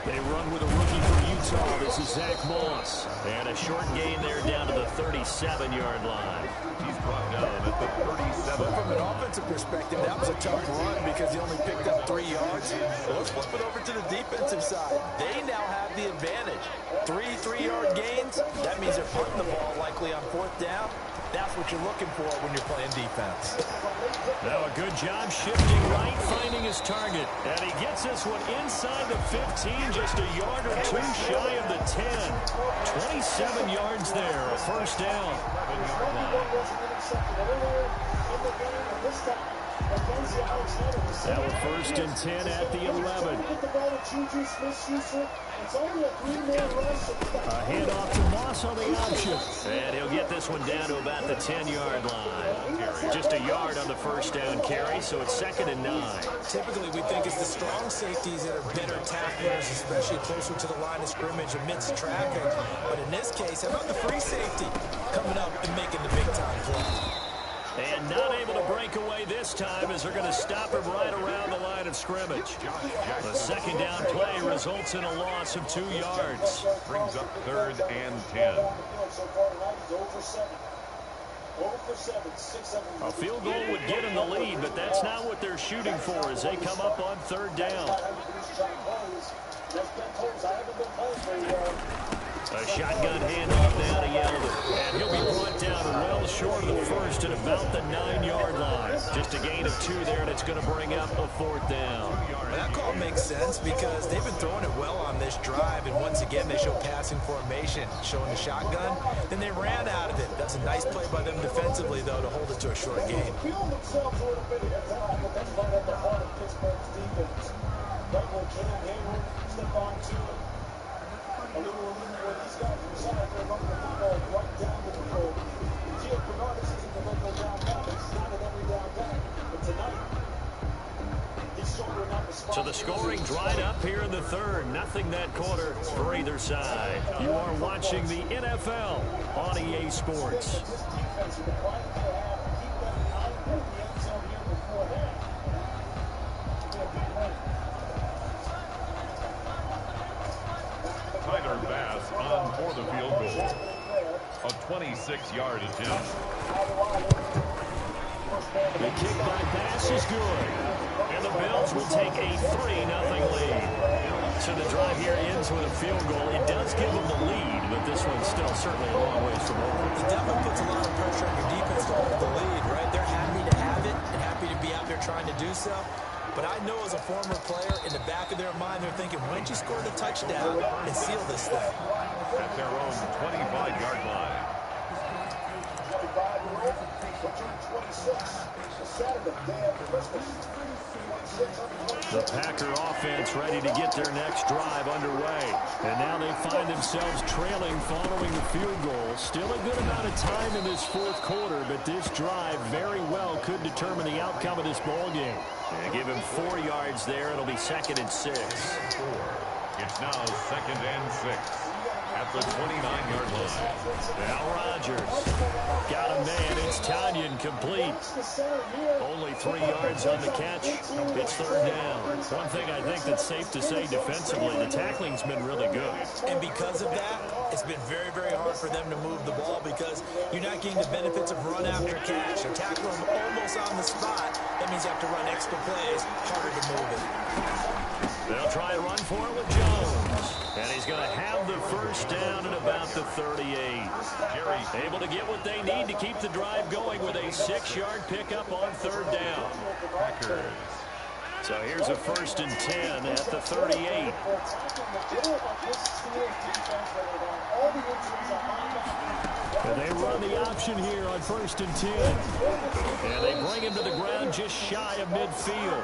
Speaker 11: They run with a rookie from Utah. This is Zach Moss. And a short gain there down to the 37-yard line.
Speaker 14: He's brought down at the 37.
Speaker 13: But from an offensive perspective, that was a tough run because he only picked up 3 yards. Well, let's flip it over to the defensive side. They now have the advantage. 3 3-yard gains. That means they're putting the ball likely on 4th down. That's what you're looking for when you're playing defense.
Speaker 11: Now a good job shifting right, finding his target. And he gets this one inside the 15, just a yard or 2 shy of the 10. 27 yards there, a first down. Now a 1st and 10 at the 11. A handoff to Moss on the option. And he'll get this one down to about the 10-yard line. Just a yard on the first down carry, so it's 2nd and 9.
Speaker 13: Typically, we think it's the strong safeties that are better tacklers, especially closer to the line of scrimmage amidst traffic. But in this case, how about the free safety coming up and making the big-time play?
Speaker 11: And not able to break away this time as they're going to stop him right around the line of scrimmage. The 2nd down play results in a loss of 2 yards.
Speaker 14: Brings up 3rd and 10.
Speaker 11: A field goal would get them the lead, but that's not what they're shooting for as they come up on 3rd down. A shotgun handoff now to Yeldon. And he'll be brought down well short of the first at about the 9-yard line. Just a gain of 2 there, and it's going to bring up a 4th down.
Speaker 13: Well, that call makes sense because they've been throwing it well on this drive, and once again they show passing formation, showing the shotgun. Then they ran out of it. That's a nice play by them defensively, though, to hold it to a short game.
Speaker 15: Feel themselves a little bit at that, but that's right at the heart of Pittsburgh's defense. Right where Cam Hayward step onto it. A little where these guys reside, they're running the football right down the field. Gio Bernardus isn't the local down back. It's not at every down back. But tonight, he's shouldering up the spot.
Speaker 11: So the scoring dried up here in the 3rd. Nothing that quarter for either side. You are watching the NFL on EA Sports.
Speaker 14: Tyler Bass on for the field goal. A 26-yard attempt.
Speaker 11: The kick by Bass is good. And the Bills will take a 3-0 lead. So the drive here ends with a field goal. It does give them the lead, but this one's still certainly a long ways from over.
Speaker 13: It definitely puts a lot of pressure on your defense to hold the lead, right? They're happy to have it and happy to be out there trying to do so. But I know as a former player, in the back of their mind, they're thinking, when'd you score the touchdown and seal this thing?
Speaker 14: At their own 25-yard line.
Speaker 11: The Packer offense ready to get their next drive underway. And now they find themselves trailing following the field goal. Still a good amount of time in this 4th quarter, but this drive very well could determine the outcome of this ball game. And give him 4 yards there. It'll be 2nd and 6.
Speaker 14: It's now 2nd and 6 at the 29-yard line.
Speaker 11: Now Rodgers got a man. It's Tanyan complete. Only 3 yards on the catch. It's 3rd down. One thing I think that's safe to say defensively, the tackling's been really good.
Speaker 13: And because of that, it's been very, very hard for them to move the ball because you're not getting the benefits of run after catch. They're tackling them almost on the spot. That means you have to run extra plays, harder to move it.
Speaker 11: They'll try and run for it with Jones. And he's going to have the 1st down at about the 38. Jerry able to get what they need to keep the drive going with a 6-yard pickup on 3rd down.
Speaker 14: Packers.
Speaker 11: So here's a 1st and 10 at the 38. And they run the option here on 1st and 10. And they bring him to the ground just shy of midfield.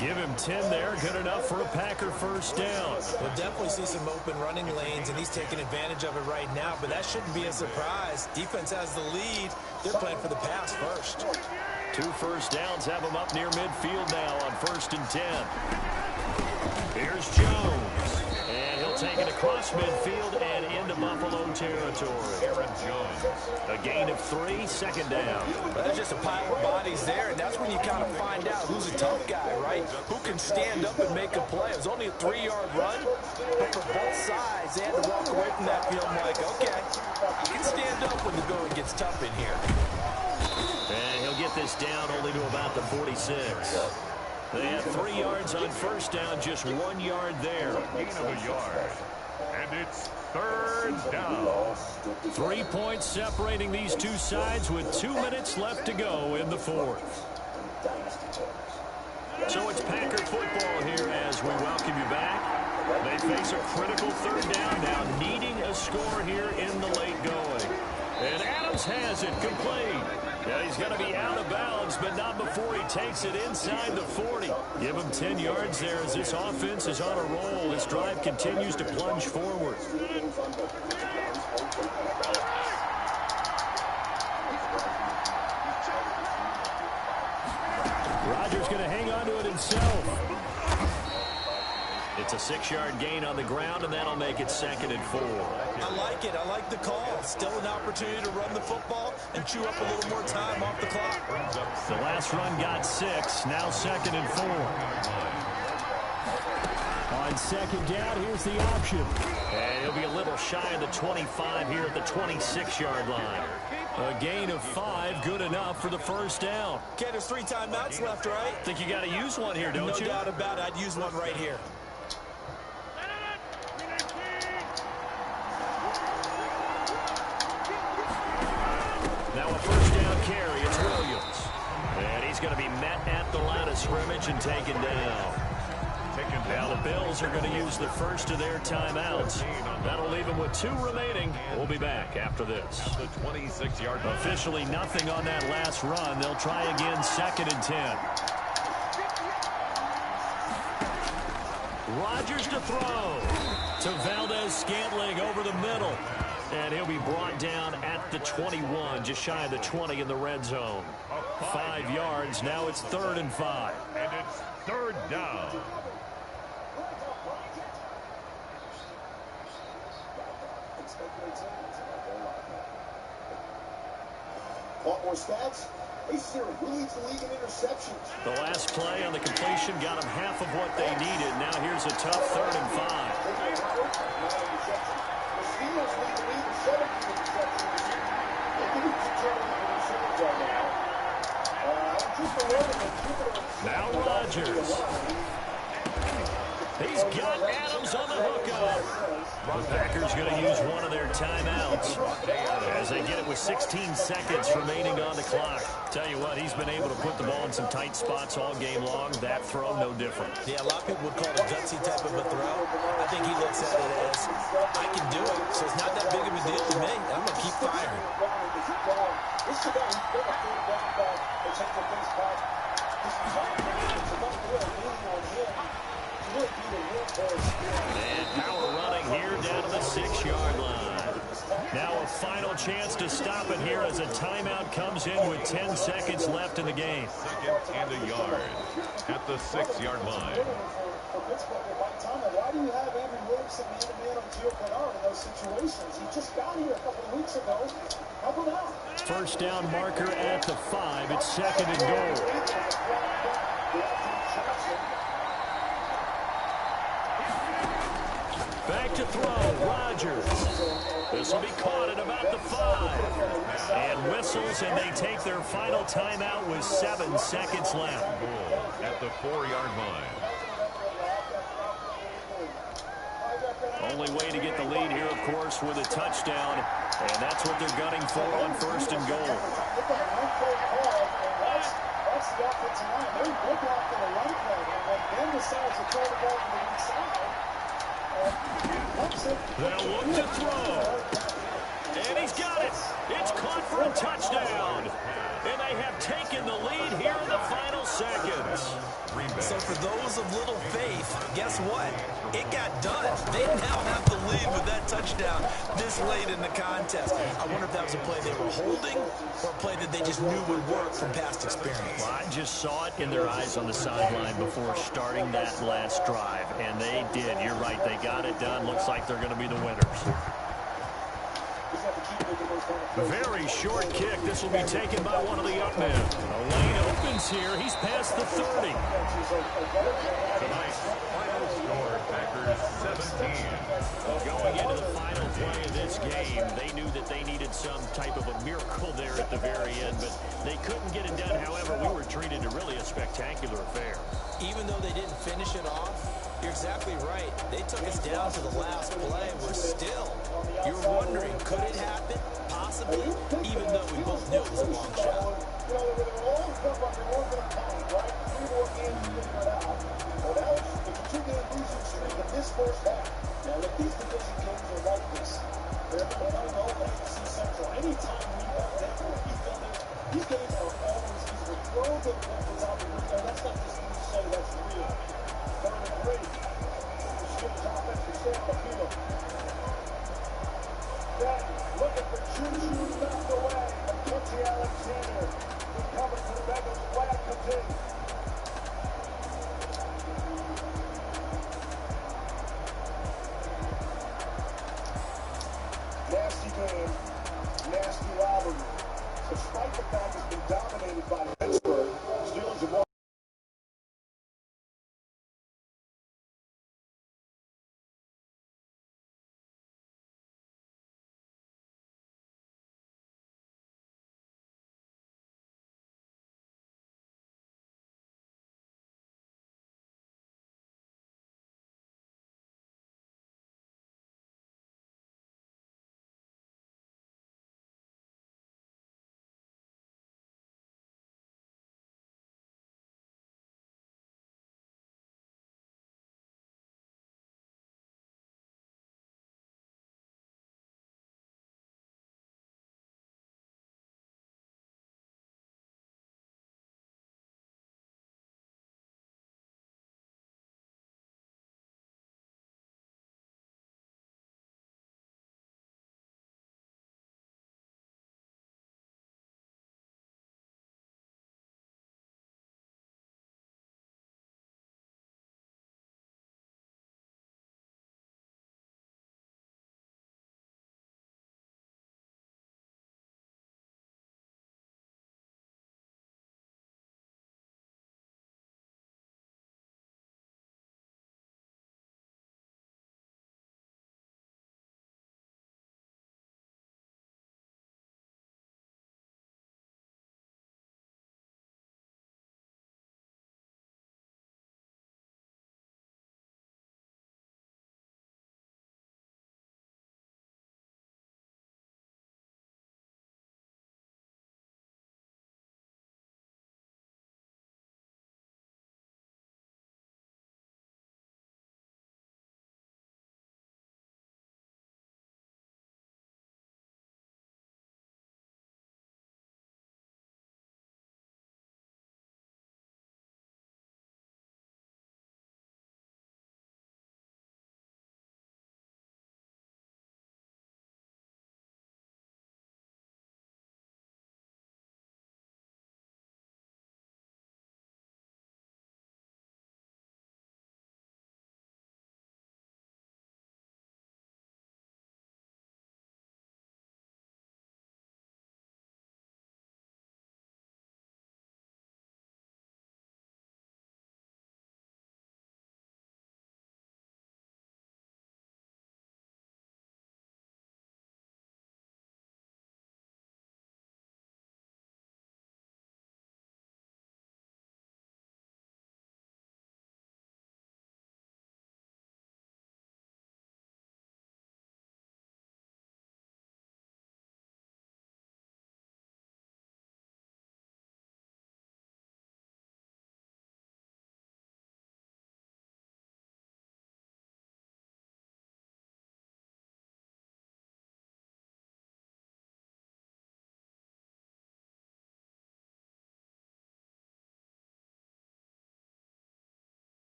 Speaker 11: Give him 10 there. Good enough for a Packer 1st down.
Speaker 13: We'll definitely see some open running lanes, and he's taking advantage of it right now, but that shouldn't be a surprise. Defense has the lead. They're playing for the pass first.
Speaker 11: 2 1st downs have him up near midfield now on 1st and 10. Here's Jones. And he'll take it across midfield and into Buffalo territory.
Speaker 14: Aaron Jones.
Speaker 11: A gain of 3, 2nd down.
Speaker 13: Well, there's just a pile of bodies there, and that's when you kind of find out who's a tough guy, right? Who can stand up and make a play. It was only a 3-yard run, but for both sides, they had to walk away from that field like, okay, you can stand up when the going gets tough in here.
Speaker 11: And he'll get this down only to about the 46. They have 3 yards on 1st down, just 1 yard there.
Speaker 14: Gain of a yard. And it's 3rd down.
Speaker 11: 3 points separating these two sides with 2 minutes left to go in the 4th. So it's Packer football here as we welcome you back. They face a critical 3rd down now, needing a score here in the late going. And Adams has it complete. Now he's going to be out of bounds, but not before he takes it inside the 40. Give him 10 yards there as this offense is on a roll. This drive continues to plunge forward. Rodgers going to hang on to it himself. It's a 6-yard gain on the ground, and that'll make it 2nd and 4.
Speaker 13: I like it. I like the call. Still an opportunity to run the football and chew up a little more time off the clock.
Speaker 11: The last run got 6. Now 2nd and 4. On 2nd down, here's the option. And he'll be a little shy of the 25 here at the 26-yard line. A gain of 5, good enough for the 1st down.
Speaker 13: Okay, there's 3 timeouts left, right?
Speaker 11: Think you got to use one here, don't you?
Speaker 13: No doubt about it. I'd use one right here.
Speaker 11: he's going to be met at the line of scrimmage and taken down. Now the Bills are going to use the first of their timeouts. That'll leave them with 2 remaining. We'll be back after this.
Speaker 14: The 26-yard line.
Speaker 11: Officially nothing on that last run. They'll try again 2nd and 10. Rodgers to throw to Valdez-Scantling over the middle. And he'll be brought down at the 21, just shy of the 20 in the red zone. 5 yards. Now it's 3rd and 5.
Speaker 14: And it's 3rd down.
Speaker 15: Want more stats? Acer leads the league in interceptions.
Speaker 11: The last play on the completion got them half of what they needed. Now here's a tough 3rd and 5.
Speaker 15: The Steelers lead the league with 17 interceptions. They can control the receivers right now.
Speaker 11: Now Rodgers. He's got Adams on the hookup. The Packers going to use one of their timeouts as they get it with 16 seconds remaining on the clock. Tell you what, he's been able to put the ball in some tight spots all game long. That throw, no different.
Speaker 13: Yeah, a lot of people would call it a gutsy type of a throw. I think he looks at it as, I can do it, so it's not that big of a deal to me. I'm going to keep firing.
Speaker 15: This is a guy who's been a 3rd down back. They take the things back. This is
Speaker 11: and power running here down to the 6-yard line. Now a final chance to stop it here as a timeout comes in with 10 seconds left in the game.
Speaker 14: 2nd and a yard at the 6-yard line.
Speaker 15: Why do you have Avery Williamson man-to-man on Gio Bernard in those situations? He just got here a couple of weeks ago. Help him out.
Speaker 11: 1st down marker at the 5. It's 2nd and goal. Back to throw, Rodgers. This will be caught at about the 5. And whistles, and they take their final timeout with 7 seconds left.
Speaker 14: At the 4-yard line.
Speaker 11: Only way to get the lead here, of course, with a touchdown. And that's what they're gunning for on 1st and goal.
Speaker 15: That's the offensive line. They're blocking the run play. And when Ben decides to throw the ball to the inside,
Speaker 11: they'll look to throw. And he's got it. It's caught for a touchdown. And they have taken the lead here in the final seconds.
Speaker 13: So for those of little faith, guess what? It got done. They now have the lead with that touchdown this late in the contest. I wonder if that was a play they were holding or a play that they just knew would work from past experience.
Speaker 11: Well, I just saw it in their eyes on the sideline before starting that last drive, and they did. You're right. They got it done. Looks like they're going to be the winners. Very short kick. This will be taken by one of the up men. A lane opens here. He's past the 30.
Speaker 14: Tonight's final score, Packers 17.
Speaker 11: Going into the final play of this game, they knew that they needed some type of a miracle there at the very end, but they couldn't get it done. However, we were treated to really a spectacular affair.
Speaker 13: Even though they didn't finish it off, you're exactly right. They took us down to the last play. We're still. You're wondering, could it happen? Possibly, even though we both knew it was a long shot.
Speaker 15: You know, they were all stuff like they weren't going to count, right? 3 more games to figure it out. Well, that was a 2-game losing streak in this first half. Now, look, these division games are like this. They're playing all the NFC Central. Anytime we got that, these games are always easy. Throw the weapons out the window. That's not just me say, that's real. 3rd and 3. The Steelers offense is stay on the field. Looking for Juju knocked away. Quincy Alexander. He covers for the Bengals. Flag comes in.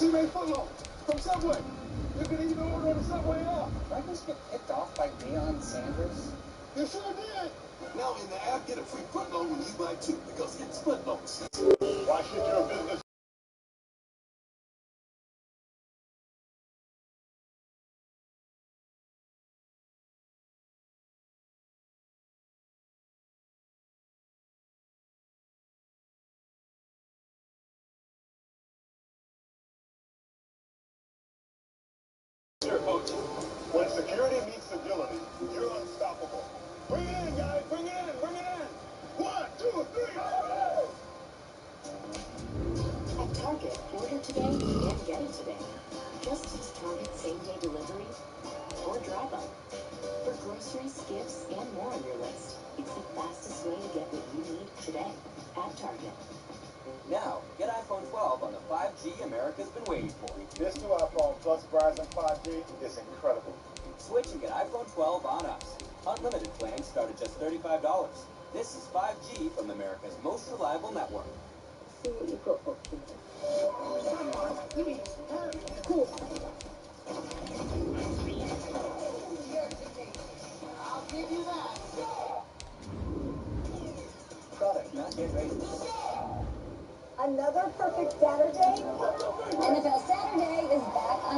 Speaker 15: teammate footlong from Subway. You can even order on the Subway app.
Speaker 6: Did I just get picked off by Deion Sanders?
Speaker 15: You sure did.
Speaker 10: Now in the app, get a free footlong when you buy two because it's footlong season.
Speaker 15: Why should your business when security meets agility, you're unstoppable. Bring it in, guys. Bring it in. Bring it in. 1, 2, 3.
Speaker 17: At Target, order today and get it today. Just use Target same-day delivery or drive-up. For groceries, gifts, and more on your list, it's the fastest way to get what you need today at Target.
Speaker 18: Now, get iPhone 12 on the 5G America's been waiting for.
Speaker 15: This new iPhone plus Verizon 5G is incredible.
Speaker 18: Switch and get iPhone 12 on us. Unlimited plans start at just $35. This is 5G from America's most reliable network.
Speaker 17: See what you got up to.
Speaker 15: Cool.
Speaker 6: I'll give you that.
Speaker 18: Product not yet ready.
Speaker 19: Another perfect Saturday? NFL Saturday is back on